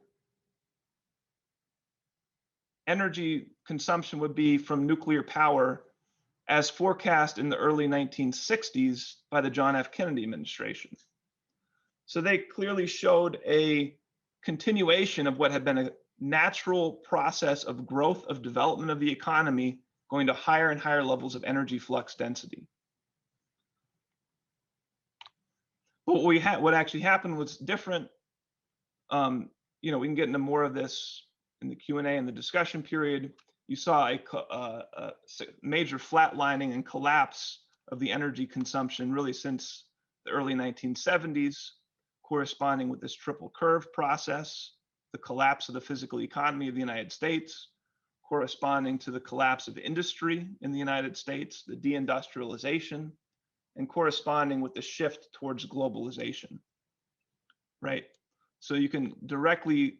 energy consumption would be from nuclear power as forecast in the early 1960s by the John F. Kennedy administration. So they clearly showed a continuation of what had been a natural process of growth of development of the economy, going to higher and higher levels of energy flux density. But what actually happened was different. We can get into more of this in the Q&A and the discussion period. You saw a major flatlining and collapse of the energy consumption really since the early 1970s, corresponding with this triple curve process, the collapse of the physical economy of the United States, corresponding to the collapse of industry in the United States, the deindustrialization, and corresponding with the shift towards globalization, right? So you can directly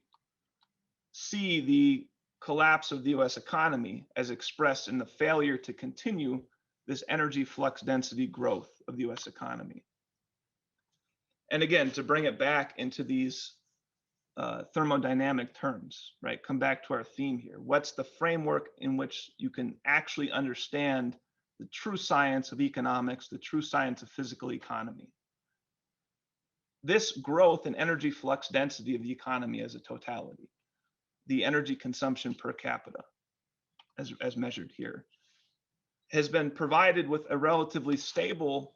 see the collapse of the US economy as expressed in the failure to continue this energy flux density growth of the US economy. And again, to bring it back into these thermodynamic terms, right? Come back to our theme here. What's the framework in which you can actually understand the true science of economics, the true science of physical economy? This growth in energy flux density of the economy as a totality, the energy consumption per capita, as measured here, has been provided with a relatively stable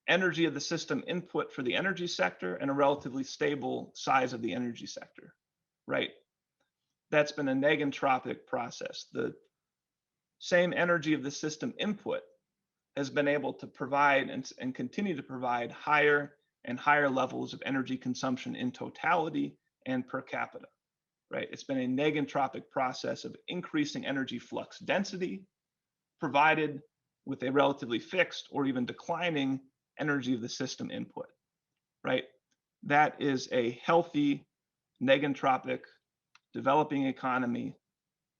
energy of the system input for the energy sector and a relatively stable size of the energy sector, right? That's been a negentropic process. The same energy of the system input has been able to provide and continue to provide higher and higher levels of energy consumption in totality and per capita, right? It's been a negentropic process of increasing energy flux density provided with a relatively fixed or even declining energy of the system input, right? That is a healthy, negentropic, developing economy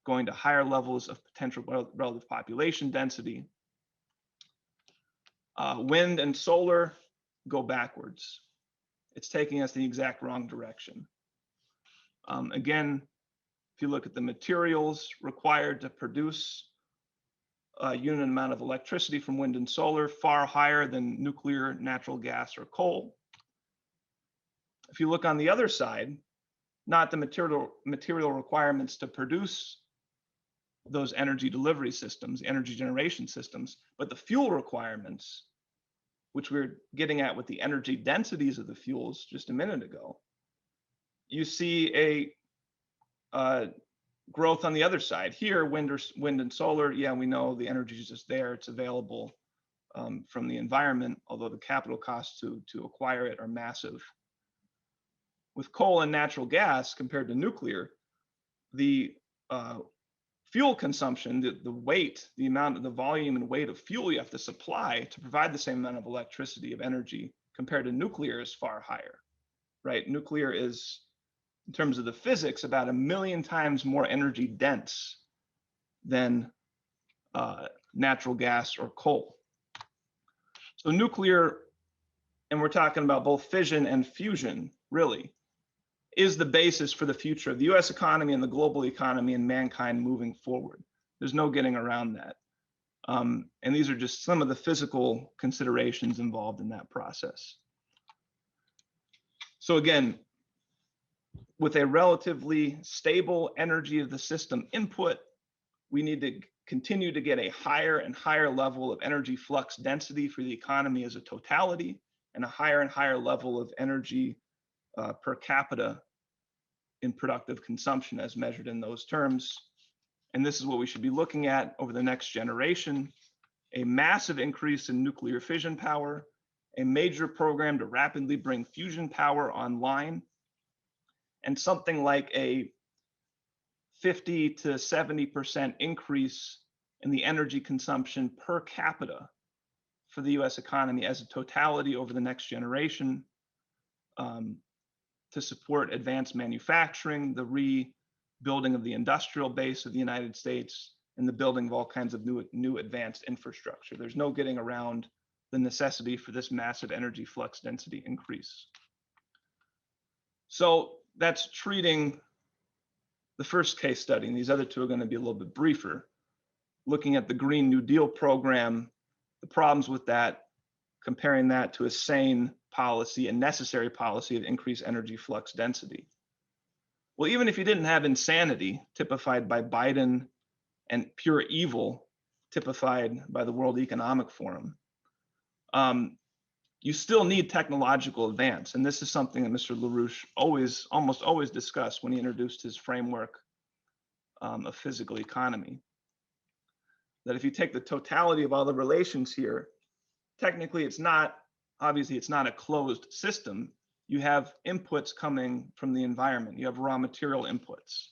going to higher levels of potential relative population density. Wind and solar go backwards. It's taking us the exact wrong direction. Again, if you look at the materials required to produce a unit amount of electricity from wind and solar, far higher than nuclear, natural gas, or coal. If you look on the other side, not the material requirements to produce those energy delivery systems, energy generation systems, but the fuel requirements, which we're getting at with the energy densities of the fuels just a minute ago, you see a growth on the other side. Here, wind and solar, yeah, we know the energy is just there, it's available from the environment, although the capital costs to acquire it are massive. With coal and natural gas compared to nuclear, the fuel consumption, the weight, the amount of the volume and weight of fuel you have to supply to provide the same amount of electricity, of energy, compared to nuclear is far higher, right? Nuclear is, in terms of the physics, about 1 million times more energy dense than natural gas or coal. So nuclear, and we're talking about both fission and fusion, really, is the basis for the future of the US economy and the global economy and mankind moving forward. There's no getting around that. And these are just some of the physical considerations involved in that process. So again, with a relatively stable energy of the system input, we need to continue to get a higher and higher level of energy flux density for the economy as a totality, and a higher and higher level of energy per capita in productive consumption as measured in those terms. And this is what we should be looking at over the next generation: a massive increase in nuclear fission power, a major program to rapidly bring fusion power online, and something like a 50 to 70% increase in the energy consumption per capita for the US economy as a totality over the next generation, to support advanced manufacturing, the rebuilding of the industrial base of the United States, and the building of all kinds of new advanced infrastructure. There's no getting around the necessity for this massive energy flux density increase. So that's treating the first case study, and these other two are going to be a little bit briefer, looking at the Green New Deal program, the problems with that, comparing that to a sane policy and necessary policy of increased energy flux density. Well, even if you didn't have insanity, typified by Biden, and pure evil, typified by the World Economic Forum, you still need technological advance. And this is something that Mr. LaRouche almost always discussed when he introduced his framework of physical economy. That if you take the totality of all the relations here, technically obviously it's not a closed system. You have inputs coming from the environment. You have raw material inputs.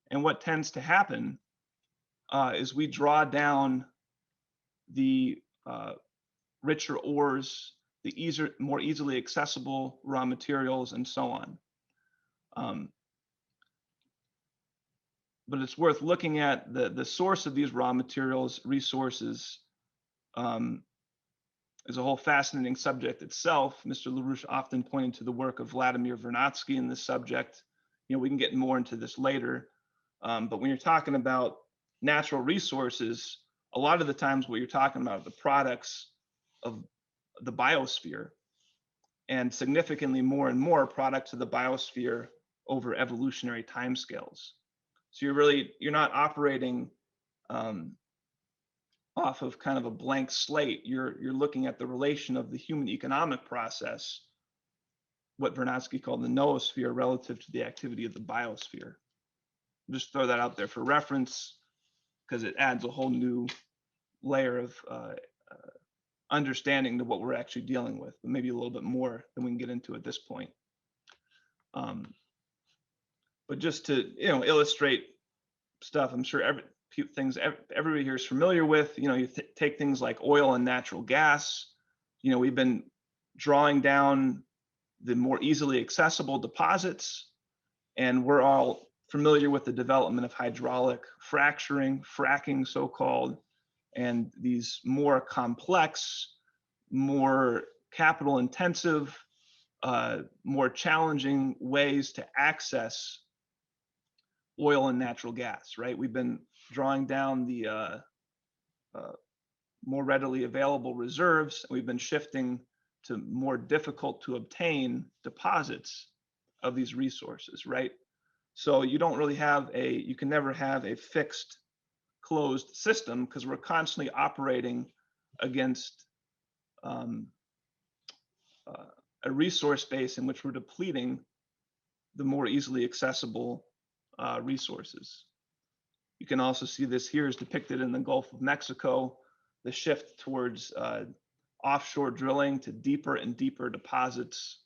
And what tends to happen is we draw down the richer ores, the more easily accessible raw materials, and so on. But it's worth looking at the source of these raw materials, resources, is a whole fascinating subject itself. Mr. LaRouche often pointed to the work of Vladimir Vernadsky in this subject. You know, we can get more into this later. But when you're talking about natural resources, a lot of the times what you're talking about are the products of the biosphere, and significantly more and more products of the biosphere over evolutionary timescales. So you're not operating off of kind of a blank slate. You're looking at the relation of the human economic process, what Vernadsky called the noosphere, relative to the activity of the biosphere. Just throw that out there for reference, because it adds a whole new layer of understanding to what we're actually dealing with, but maybe a little bit more than we can get into at this point. But just to illustrate stuff, I'm sure everybody here is familiar with. You take things like oil and natural gas. We've been drawing down the more easily accessible deposits, and we're all familiar with the development of hydraulic fracking, so-called, and these more complex, more capital intensive, more challenging ways to access oil and natural gas, right? We've been drawing down the more readily available reserves, and we've been shifting to more difficult to obtain deposits of these resources, right? So you can never have a fixed closed system, because we're constantly operating against a resource base in which we're depleting the more easily accessible resources. You can also see this here is depicted in the Gulf of Mexico, the shift towards offshore drilling to deeper and deeper deposits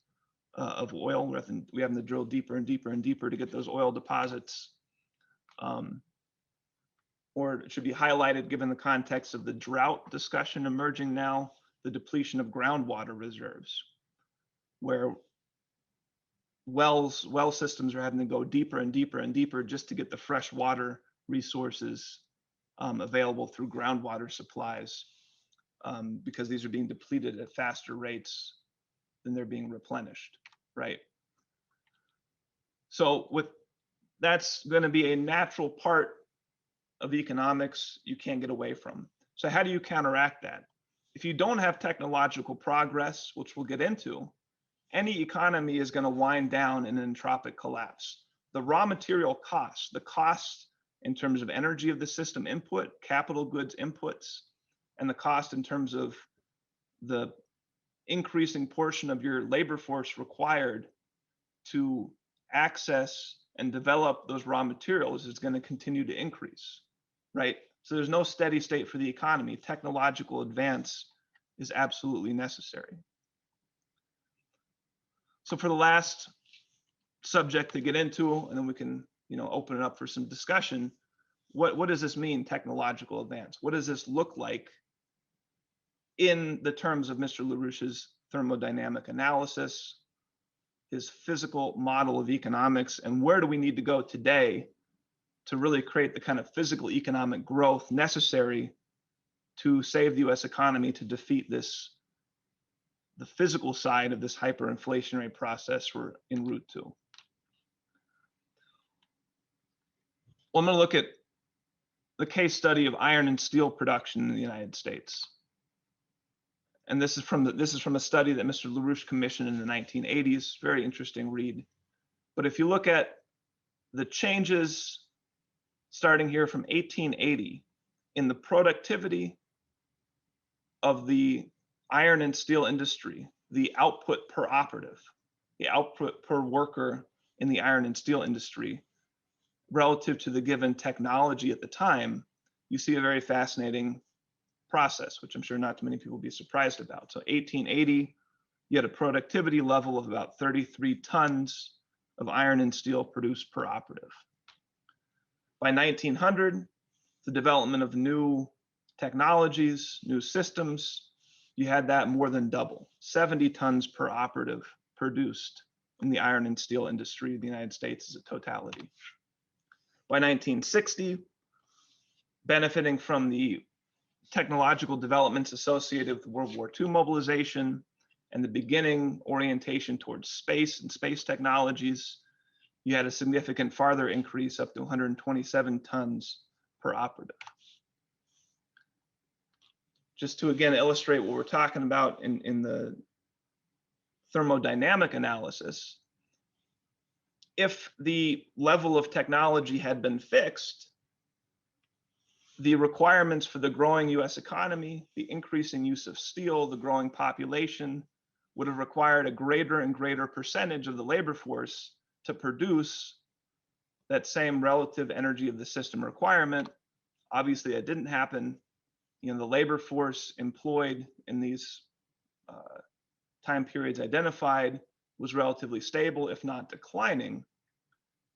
of oil. We have to drill deeper and deeper and deeper to get those oil deposits. Or it should be highlighted given the context of the drought discussion emerging now, the depletion of groundwater reserves, where well systems are having to go deeper and deeper and deeper just to get the fresh water resources available through groundwater supplies, because these are being depleted at faster rates than they're being replenished, right? So that's going to be a natural part of economics you can't get away from. So how do you counteract that? If you don't have technological progress, which we'll get into, any economy is going to wind down in an entropic collapse. The raw material costs, the cost in terms of energy of the system input, capital goods inputs, and the cost in terms of the increasing portion of your labor force required to access and develop those raw materials is going to continue to increase, right? So there's no steady state for the economy. Technological advance is absolutely necessary. So for the last subject to get into, and then we can, open it up for some discussion. What does this mean, technological advance? What does this look like in the terms of Mr. LaRouche's thermodynamic analysis, his physical model of economics, and where do we need to go today to really create the kind of physical economic growth necessary to save the US economy, to defeat the physical side of this hyperinflationary process we're en route to? Well, I'm going to look at the case study of iron and steel production in the United States. And this is from a study that Mr. LaRouche commissioned in the 1980s. Very interesting read. But if you look at the changes starting here from 1880 in the productivity of the iron and steel industry, the output per operative, the output per worker in the iron and steel industry, relative to the given technology at the time, you see a very fascinating process, which I'm sure not too many people will be surprised about. So 1880, you had a productivity level of about 33 tons of iron and steel produced per operative. By 1900, the development of new technologies, new systems, you had that more than double, 70 tons per operative produced in the iron and steel industry of the United States as a totality. By 1960, benefiting from the technological developments associated with World War II mobilization and the beginning orientation towards space and space technologies, you had a significant farther increase up to 127 tons per operative. Just to again illustrate what we're talking about in the thermodynamic analysis, if the level of technology had been fixed, the requirements for the growing US economy, the increasing use of steel, the growing population would have required a greater and greater percentage of the labor force to produce that same relative energy of the system requirement. Obviously, that didn't happen. The labor force employed in these time periods identified was relatively stable, if not declining,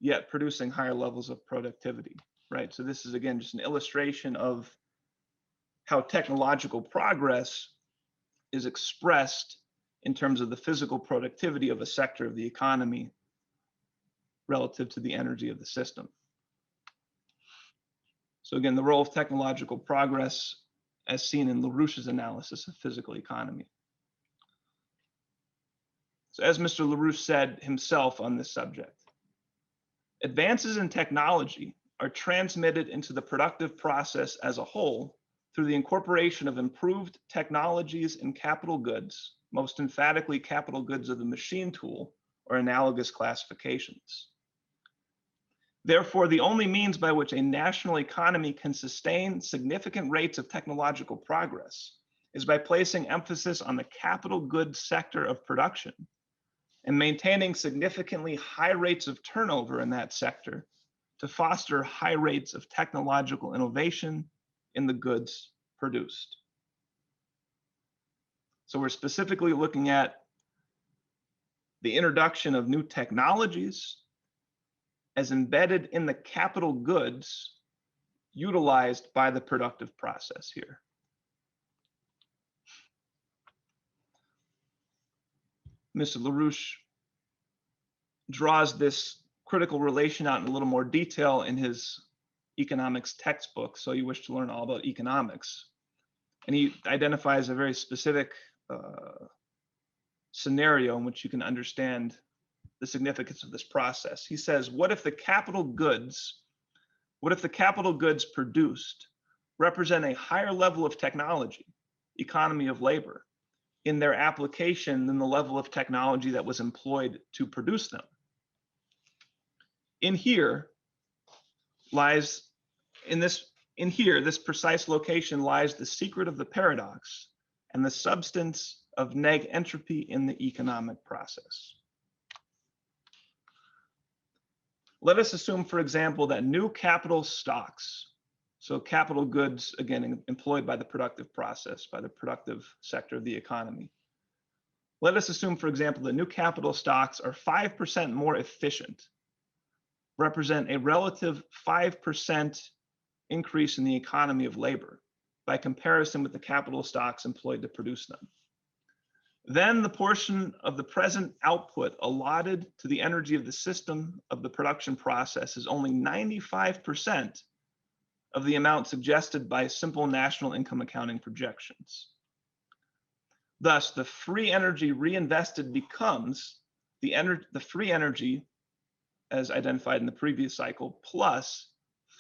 yet producing higher levels of productivity, right? So this is, again, just an illustration of how technological progress is expressed in terms of the physical productivity of a sector of the economy relative to the energy of the system. So again, the role of technological progress as seen in LaRouche's analysis of physical economy. So as Mr. LaRouche said himself on this subject, advances in technology are transmitted into the productive process as a whole through the incorporation of improved technologies and capital goods, most emphatically capital goods of the machine tool or analogous classifications. Therefore, the only means by which a national economy can sustain significant rates of technological progress is by placing emphasis on the capital goods sector of production and maintaining significantly high rates of turnover in that sector to foster high rates of technological innovation in the goods produced. So we're specifically looking at the introduction of new technologies as embedded in the capital goods utilized by the productive process here. Mr. LaRouche draws this critical relation out in a little more detail in his economics textbook, So You Wish to Learn All About Economics. And he identifies a very specific scenario in which you can understand the significance of this process. He says, what if the capital goods produced represent a higher level of technology, economy of labor, in their application than the level of technology that was employed to produce them? This precise location lies the secret of the paradox and the substance of neg entropy in the economic process. Let us assume, for example, that new capital stocks, so capital goods, again, employed by the productive process, by the productive sector of the economy. Let us assume, for example, that new capital stocks are 5% more efficient, represent a relative 5% increase in the economy of labor by comparison with the capital stocks employed to produce them. Then the portion of the present output allotted to the energy of the system of the production process is only 95% of the amount suggested by simple national income accounting projections. Thus, the free energy reinvested becomes the free energy as identified in the previous cycle plus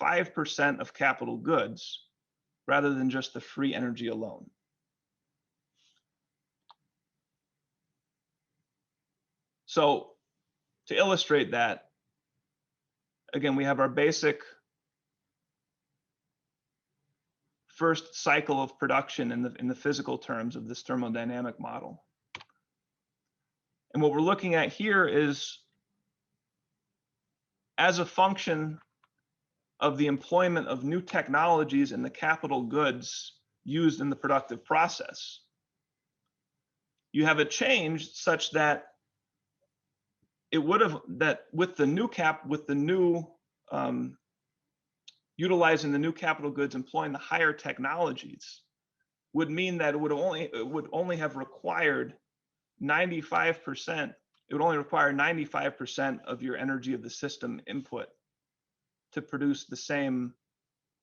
5% of capital goods rather than just the free energy alone. So to illustrate that, again, we have our basic first cycle of production in the physical terms of this thermodynamic model. And what we're looking at here is, as a function of the employment of new technologies in the capital goods used in the productive process, you have a change such that utilizing the new capital goods, employing the higher technologies, would mean that it would only have required 95%. It would only require 95% of your energy of the system input to produce the same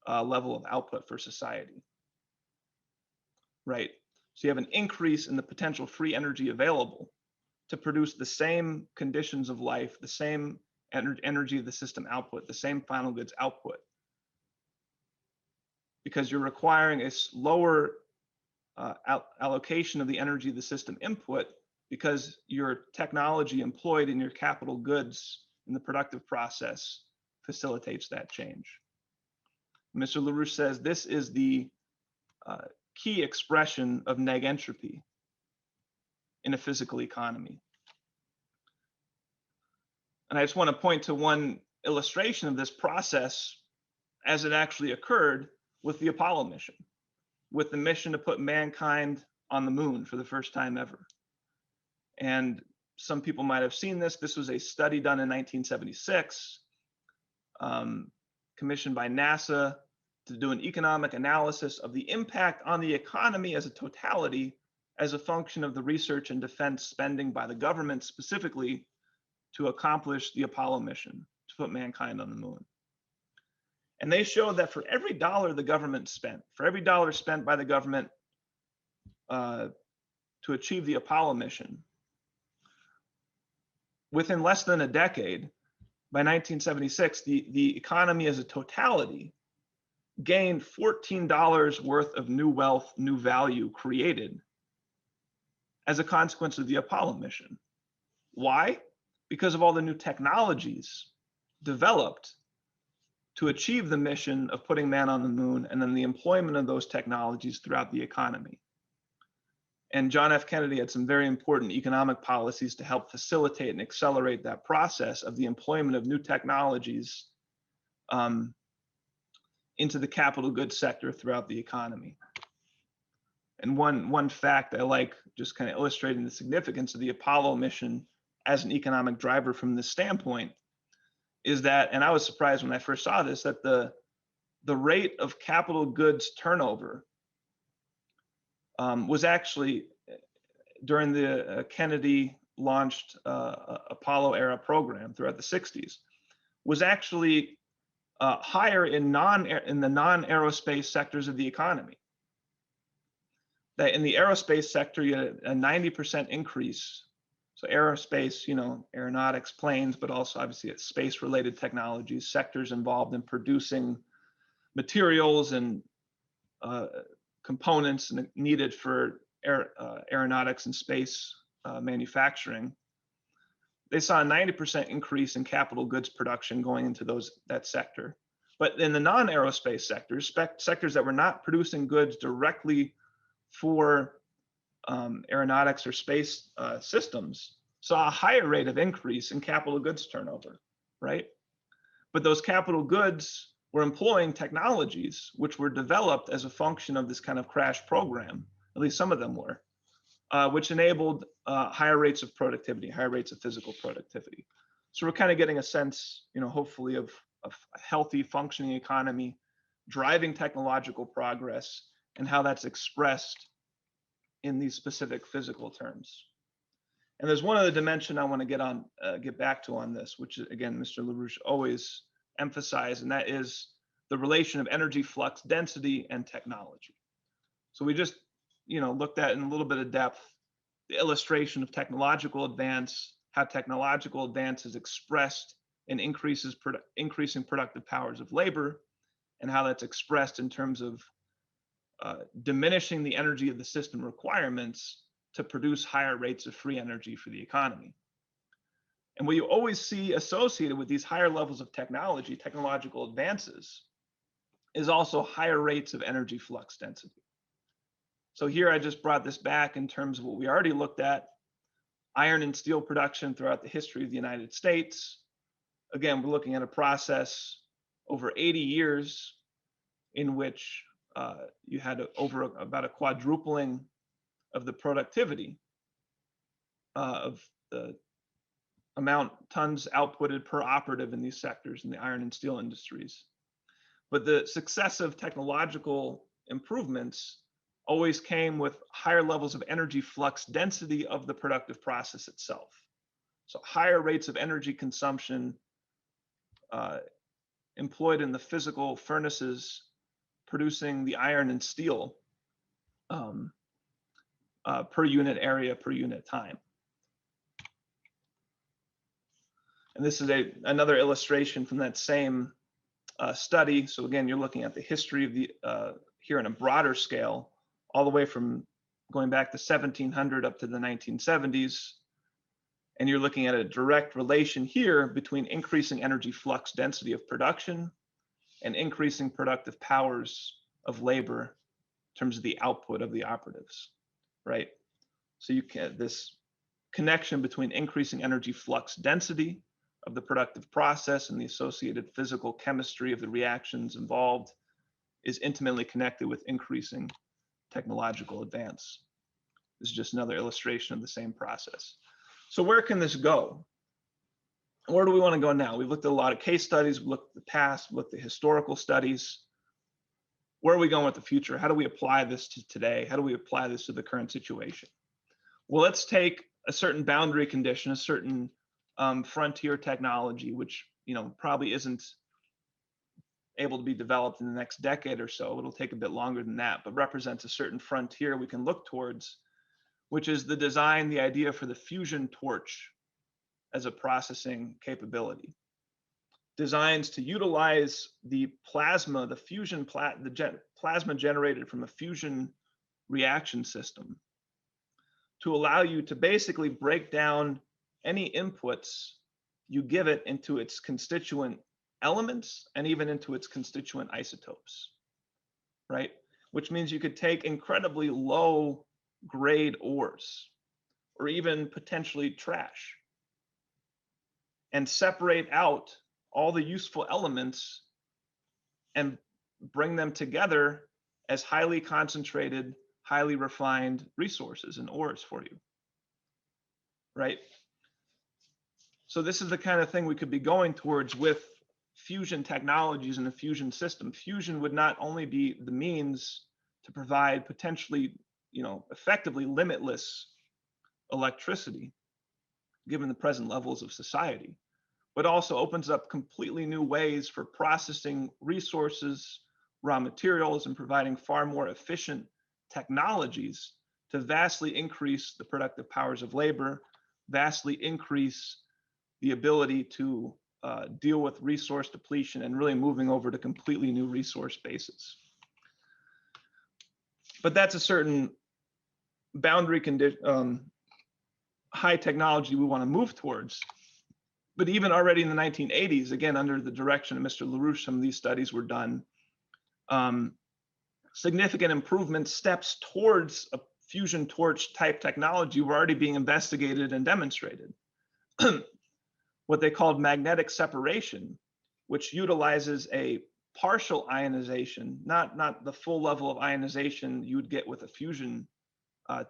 level of output for society, right? So you have an increase in the potential free energy available to produce the same conditions of life, the same energy of the system output, the same final goods output, because you're requiring a lower allocation of the energy of the system input because your technology employed in your capital goods in the productive process facilitates that change. Mr. LaRouche says this is the key expression of neg entropy in a physical economy. And I just want to point to one illustration of this process as it actually occurred with the Apollo mission, with the mission to put mankind on the moon for the first time ever. And some people might have seen this. This was a study done in 1976, commissioned by NASA to do an economic analysis of the impact on the economy as a totality as a function of the research and defense spending by the government, specifically to accomplish the Apollo mission, to put mankind on the moon. And they showed that for every dollar the government spent, for every dollar spent by the government to achieve the Apollo mission, within less than a decade, by 1976, the economy as a totality gained $14 worth of new wealth, new value created as a consequence of the Apollo mission. Why? Because of all the new technologies developed to achieve the mission of putting man on the moon, and then the employment of those technologies throughout the economy. And John F. Kennedy had some very important economic policies to help facilitate and accelerate that process of the employment of new technologies into the capital goods sector throughout the economy. And one fact I like, just kind of illustrating the significance of the Apollo mission as an economic driver from this standpoint, is that, and I was surprised when I first saw this, that the rate of capital goods turnover was actually, during the Kennedy launched Apollo era program throughout the 60s, was actually higher in the non-aerospace sectors of the economy. That in the aerospace sector, you had a 90% increase. So aerospace, aeronautics, planes, but also obviously space-related technologies, sectors involved in producing materials and components needed for aeronautics and space manufacturing. They saw a 90% increase in capital goods production going into that sector. But in the non-aerospace sectors, sectors that were not producing goods directly for aeronautics or space systems, saw a higher rate of increase in capital goods turnover, right? But those capital goods were employing technologies which were developed as a function of this kind of crash program, at least some of them were, which enabled higher rates of productivity, higher rates of physical productivity. So we're kind of getting a sense, hopefully of a healthy functioning economy, driving technological progress, and how that's expressed in these specific physical terms. And there's one other dimension I want to get back to on this, which again, Mr. LaRouche always emphasized, and that is the relation of energy flux density and technology. So we just, looked at in a little bit of depth the illustration of technological advance, how technological advance is expressed in increasing productive powers of labor, and how that's expressed in terms of diminishing the energy of the system requirements to produce higher rates of free energy for the economy. And what you always see associated with these higher levels of technological advances, is also higher rates of energy flux density. So here I just brought this back in terms of what we already looked at, iron and steel production throughout the history of the United States. Again, we're looking at a process over 80 years in which you had about a quadrupling of the productivity of the amount tons outputted per operative in these sectors in the iron and steel industries. But the successive technological improvements always came with higher levels of energy flux density of the productive process itself. So higher rates of energy consumption employed in the physical furnaces producing the iron and steel per unit area, per unit time. And this is another illustration from that same study. So again, you're looking at the history of the here in a broader scale, all the way from going back to 1700 up to the 1970s. And you're looking at a direct relation here between increasing energy flux density of production and increasing productive powers of labor in terms of the output of the operatives, right? So you can, this connection between increasing energy flux density of the productive process and the associated physical chemistry of the reactions involved is intimately connected with increasing technological advance. This is just another illustration of the same process. So where can this go? Where do we want to go now? We've looked at a lot of case studies, we've looked at the past, we've looked at historical studies. Where are we going with the future? How do we apply this to today? How do we apply this to the current situation? Well, let's take a certain boundary condition, a certain frontier technology, which probably isn't able to be developed in the next decade or so. It'll take a bit longer than that, but represents a certain frontier we can look towards, which is the design, the idea for the fusion torch as a processing capability. Designs to utilize the plasma, the plasma generated from a fusion reaction system to allow you to basically break down any inputs you give it into its constituent elements and even into its constituent isotopes, right? Which means you could take incredibly low grade ores or even potentially trash and separate out all the useful elements and bring them together as highly concentrated, highly refined resources and ores for you, right? So this is the kind of thing we could be going towards with fusion technologies and a fusion system. Fusion would not only be the means to provide potentially, effectively limitless electricity, given the present levels of society, but also opens up completely new ways for processing resources, raw materials, and providing far more efficient technologies to vastly increase the productive powers of labor, vastly increase the ability to deal with resource depletion, and really moving over to completely new resource bases. But that's a certain boundary condition, high technology we want to move towards. But even already in the 1980s, again, under the direction of Mr. LaRouche, some of these studies were done. Significant improvement steps towards a fusion torch type technology were already being investigated and demonstrated. What they called magnetic separation, which utilizes a partial ionization, not the full level of ionization you would get with a fusion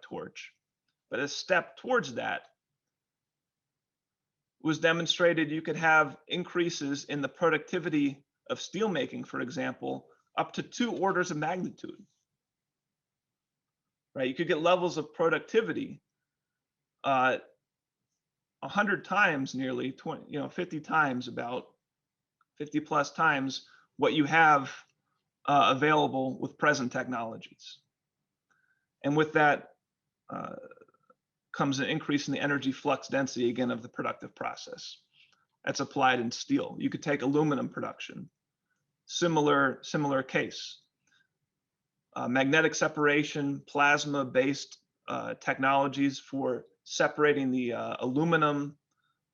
torch, but a step towards that, was demonstrated you could have increases in the productivity of steelmaking, for example, up to 2 orders of magnitude. Right? You could get levels of productivity 100 times, nearly 20, 50 times, about 50 plus times what you have available with present technologies. And with that comes an increase in the energy flux density, again, of the productive process. That's applied in steel. You could take aluminum production, similar case. Magnetic separation, plasma-based technologies for separating the aluminum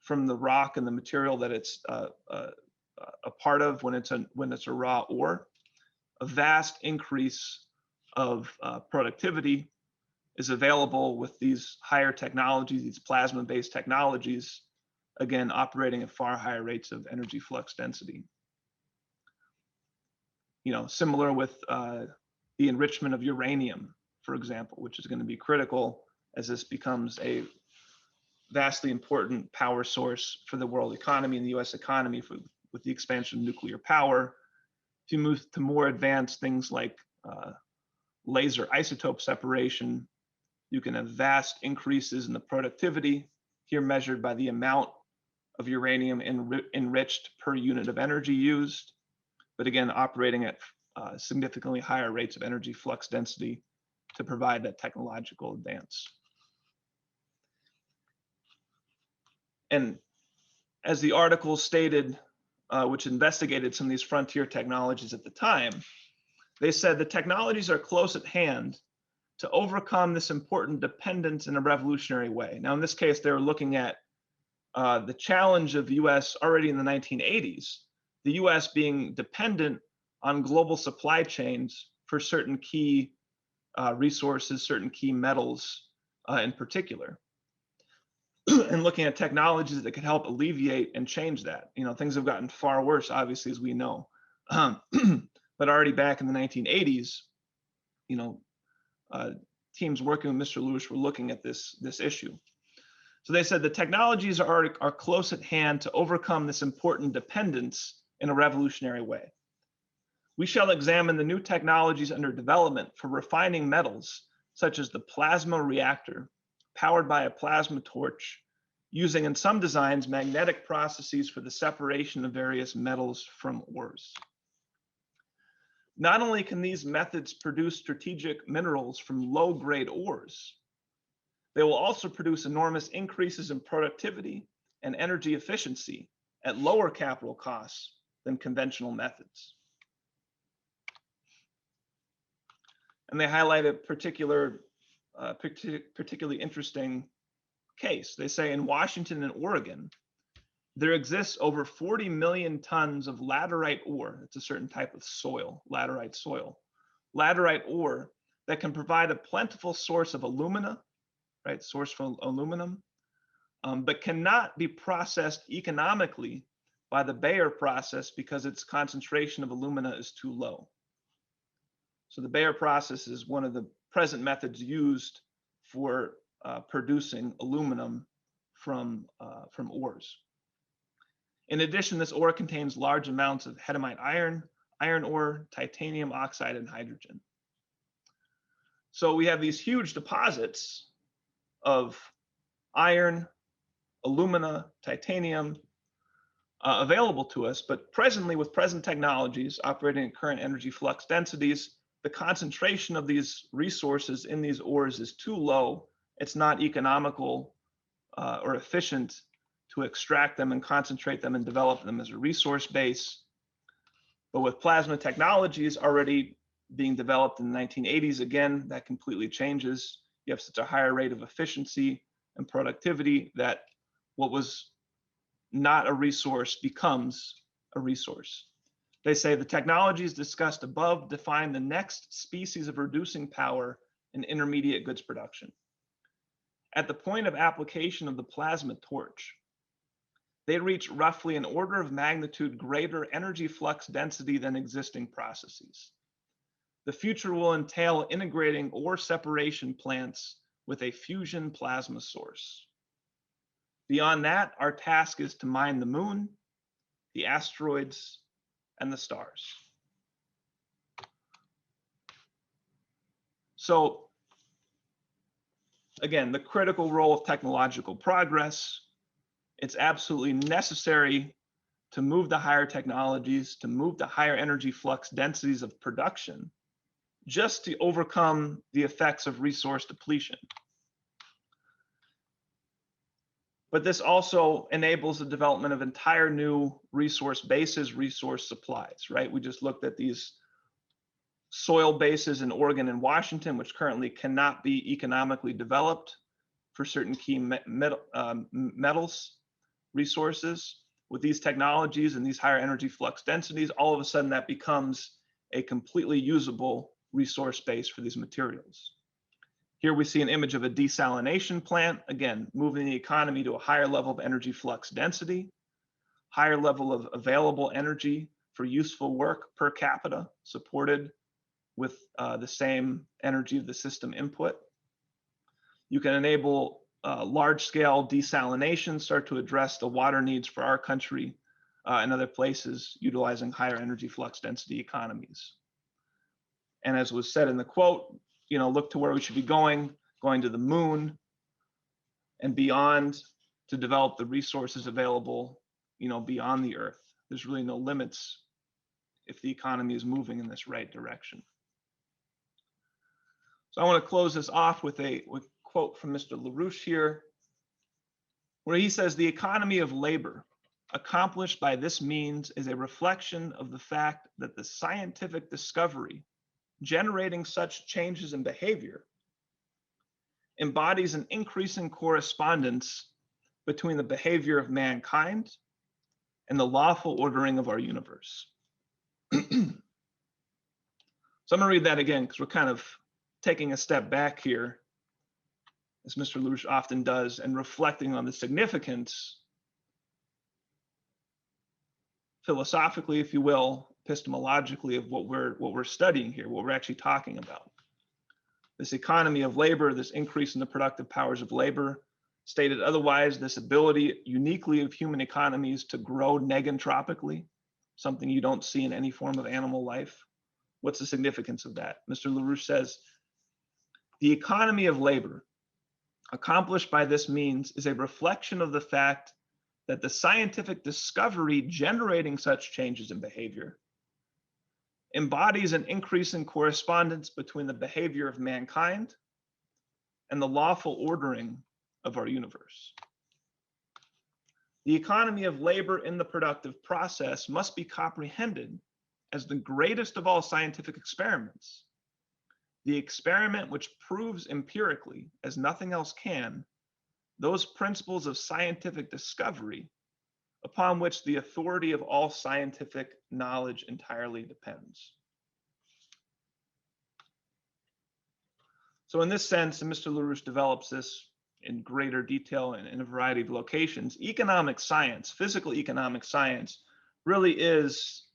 from the rock and the material that it's a part of when it's a raw ore. A vast increase of productivity is available with these higher technologies, these plasma-based technologies, again, operating at far higher rates of energy flux density. Similar with the enrichment of uranium, for example, which is going to be critical as this becomes a vastly important power source for the world economy and the US economy with the expansion of nuclear power. If you move to more advanced things like laser isotope separation, you can have vast increases in the productivity, here measured by the amount of uranium enriched per unit of energy used, but again, operating at significantly higher rates of energy flux density to provide that technological advance. And as the article stated, which investigated some of these frontier technologies at the time, they said the technologies are close at hand to overcome this important dependence in a revolutionary way. Now, in this case, they were looking at the challenge of the US already in the 1980s, the US being dependent on global supply chains for certain key resources, certain key metals in particular. And looking at technologies that could help alleviate and change that. Things have gotten far worse, obviously, as we know. But already back in the 1980s, teams working with Mr. LaRouche were looking at this issue. So they said the technologies are close at hand to overcome this important dependence in a revolutionary way. We shall examine the new technologies under development for refining metals, such as the plasma reactor, powered by a plasma torch, using in some designs magnetic processes for the separation of various metals from ores. Not only can these methods produce strategic minerals from low-grade ores, they will also produce enormous increases in productivity and energy efficiency at lower capital costs than conventional methods. And they highlight a particularly interesting case. They say in Washington and Oregon, there exists over 40 million tons of laterite ore. It's a certain type of soil, laterite soil. Laterite ore that can provide a plentiful source of alumina, right? Source for aluminum, but cannot be processed economically by the Bayer process because its concentration of alumina is too low. So the Bayer process is one of the present methods used for producing aluminum from ores. In addition, this ore contains large amounts of hetemite iron, iron ore, titanium oxide, and hydrogen. So we have these huge deposits of iron, alumina, titanium available to us, but presently with present technologies operating at current energy flux densities, the concentration of these resources in these ores is too low. It's not economical or efficient to extract them and concentrate them and develop them as a resource base. But with plasma technologies already being developed in the 1980s, again, that completely changes. You have such a higher rate of efficiency and productivity that what was not a resource becomes a resource. They say the technologies discussed above define the next species of reducing power in intermediate goods production. At the point of application of the plasma torch, they reach roughly an order of magnitude greater energy flux density than existing processes. The future will entail integrating ore separation plants with a fusion plasma source. Beyond that, our task is to mine the moon, the asteroids, and the stars. So, again, the critical role of technological progress. It's absolutely necessary to move to higher technologies, to move to higher energy flux densities of production, just to overcome the effects of resource depletion. But this also enables the development of entire new resource bases, resource supplies, right? We just looked at these soil bases in Oregon and Washington, which currently cannot be economically developed for certain key metals resources. With these technologies and these higher energy flux densities, all of a sudden that becomes a completely usable resource base for these materials. Here we see an image of a desalination plant, again, moving the economy to a higher level of energy flux density, higher level of available energy for useful work per capita, supported with the same energy of the system input. You can enable large-scale desalination, start to address the water needs for our country and other places utilizing higher energy flux density economies. And as was said in the quote, look to where we should be going to the moon and beyond to develop the resources available, beyond the Earth. There's really no limits if the economy is moving in this right direction. So I want to close this off with a quote from Mr. LaRouche here, where he says, "The economy of labor accomplished by this means is a reflection of the fact that the scientific discovery generating such changes in behavior embodies an increasing correspondence between the behavior of mankind and the lawful ordering of our universe." So I'm going to read that again because we're kind of taking a step back here, as Mr. LaRouche often does, and reflecting on the significance, philosophically, if you will, epistemologically, of what we're studying here, what we're actually talking about. This economy of labor, this increase in the productive powers of labor, stated otherwise, this ability uniquely of human economies to grow negentropically, something you don't see in any form of animal life. What's the significance of that? Mr. LaRouche says, "The economy of labor accomplished by this means is a reflection of the fact that the scientific discovery generating such changes in behavior embodies an increase in correspondence between the behavior of mankind and the lawful ordering of our universe. The economy of labor in the productive process must be comprehended as the greatest of all scientific experiments, the experiment which proves empirically, as nothing else can, those principles of scientific discovery upon which the authority of all scientific knowledge entirely depends." So in this sense, and Mr. LaRouche develops this in greater detail in a variety of locations, economic science, physical economic science, really is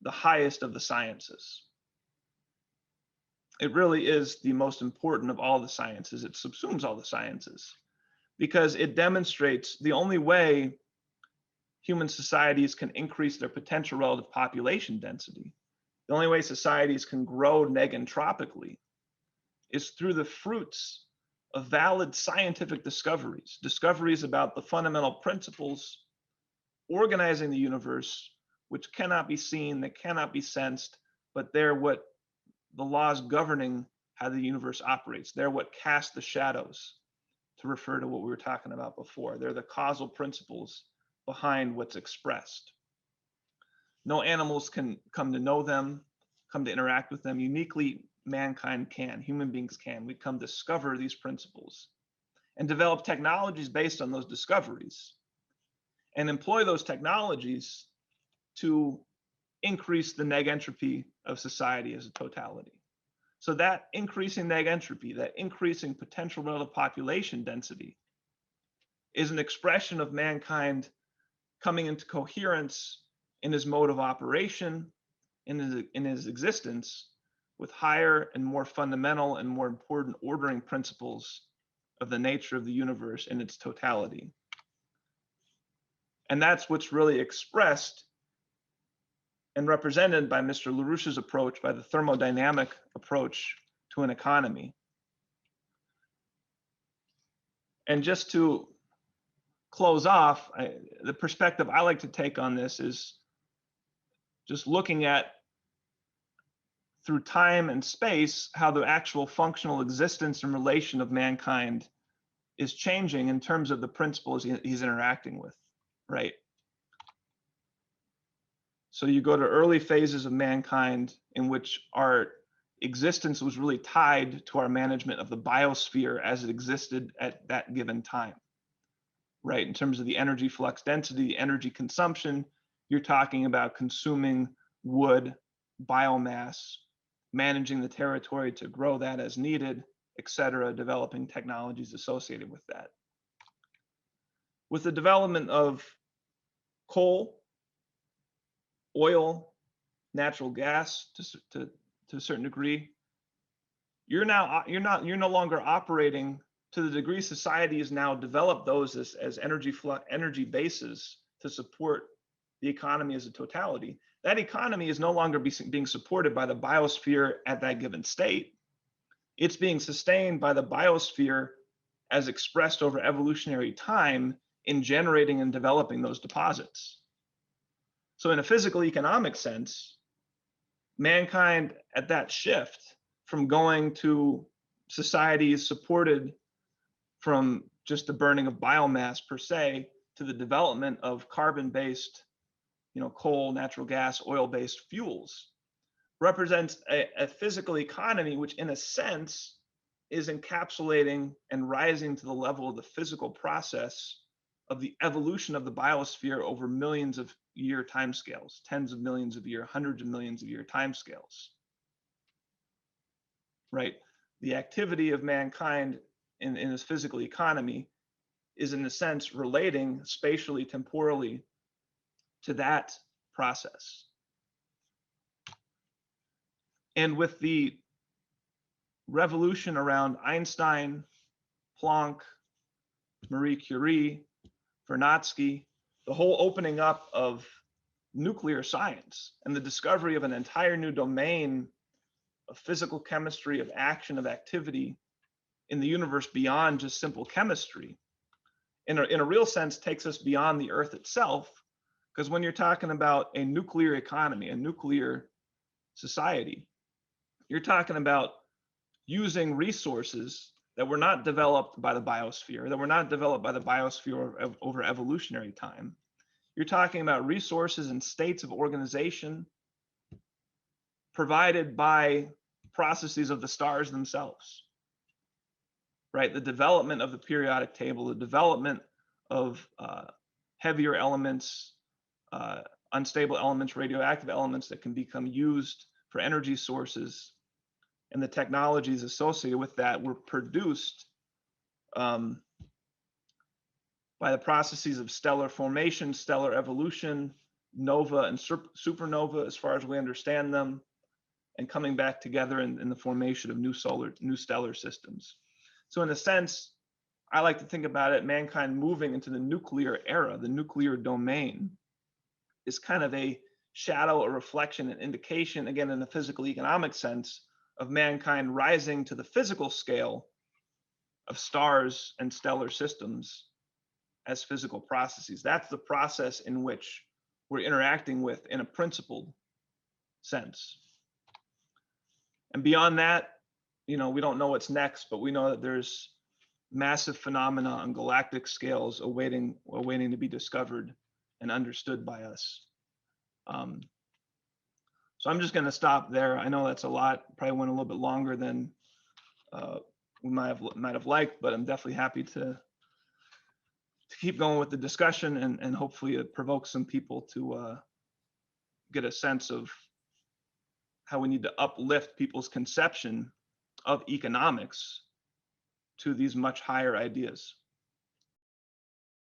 the highest of the sciences. it really is the most important of all the sciences. It subsumes all the sciences because it demonstrates the only way human societies can increase their potential relative population density, the only way societies can grow negentropically is through the fruits of valid scientific discoveries, discoveries about the fundamental principles organizing the universe, which cannot be seen, that cannot be sensed, but they're what the laws governing how the universe operates. They're what cast the shadows, to refer to what we were talking about before. They're the causal principles behind what's expressed. No animals can come to know them, come to interact with them. Uniquely, mankind can, human beings can. We come discover these principles and develop technologies based on those discoveries and employ those technologies to increase the negentropy of society as a totality. So that increasing negentropy, that increasing potential relative population density is an expression of mankind coming into coherence in his mode of operation, in his existence, with higher and more fundamental and more important ordering principles of the nature of the universe in its totality. And that's what's really expressed and represented by Mr. LaRouche's approach, by the thermodynamic approach to an economy. And just to close off, the perspective I like to take on this is just looking at, through time and space, how the actual functional existence and relation of mankind is changing in terms of the principles he's interacting with, right? So you go to early phases of mankind in which our existence was really tied to our management of the biosphere as it existed at that given time, right? In terms of the energy flux density, the energy consumption, you're talking about consuming wood, biomass, managing the territory to grow that as needed, et cetera, developing technologies associated with that. With the development of coal, oil, natural gas to a certain degree, you're no longer operating to the degree society has now developed those as energy bases to support the economy as a totality. That economy is no longer being supported by the biosphere at that given state. It's being sustained by the biosphere as expressed over evolutionary time in generating and developing those deposits. So in a physical economic sense, mankind at that shift from going to societies supported from just the burning of biomass per se to the development of carbon-based, coal, natural gas, oil-based fuels represents a physical economy which in a sense is encapsulating and rising to the level of the physical process of the evolution of the biosphere over millions of year timescales, tens of millions of year, hundreds of millions of year timescales, right? The activity of mankind in this physical economy is in a sense relating spatially, temporally to that process. And with the revolution around Einstein, Planck, Marie Curie, Vernadsky, the whole opening up of nuclear science and the discovery of an entire new domain of physical chemistry, of action, of activity in the universe beyond just simple chemistry, in a real sense takes us beyond the Earth itself, because when you're talking about a nuclear economy, a nuclear society, you're talking about using resources that were not developed by the biosphere, that were not developed by the biosphere over evolutionary time. You're talking about resources and states of organization provided by processes of the stars themselves, right? The development of the periodic table, the development of heavier elements, unstable elements, radioactive elements that can become used for energy sources, and the technologies associated with that were produced by the processes of stellar formation, stellar evolution, nova and supernova, as far as we understand them, and coming back together in the formation of new stellar systems. So in a sense, I like to think about it, mankind moving into the nuclear era, the nuclear domain, is kind of a shadow, a reflection, an indication, again, in the physical economic sense, of mankind rising to the physical scale of stars and stellar systems as physical processes. That's the process in which we're interacting with in a principled sense. And beyond that, we don't know what's next, but we know that there's massive phenomena on galactic scales awaiting to be discovered and understood by us. So I'm just going to stop there. I know that's a lot. Probably went a little bit longer than we might have liked, but I'm definitely happy to keep going with the discussion and hopefully it provokes some people to get a sense of how we need to uplift people's conception of economics to these much higher ideas.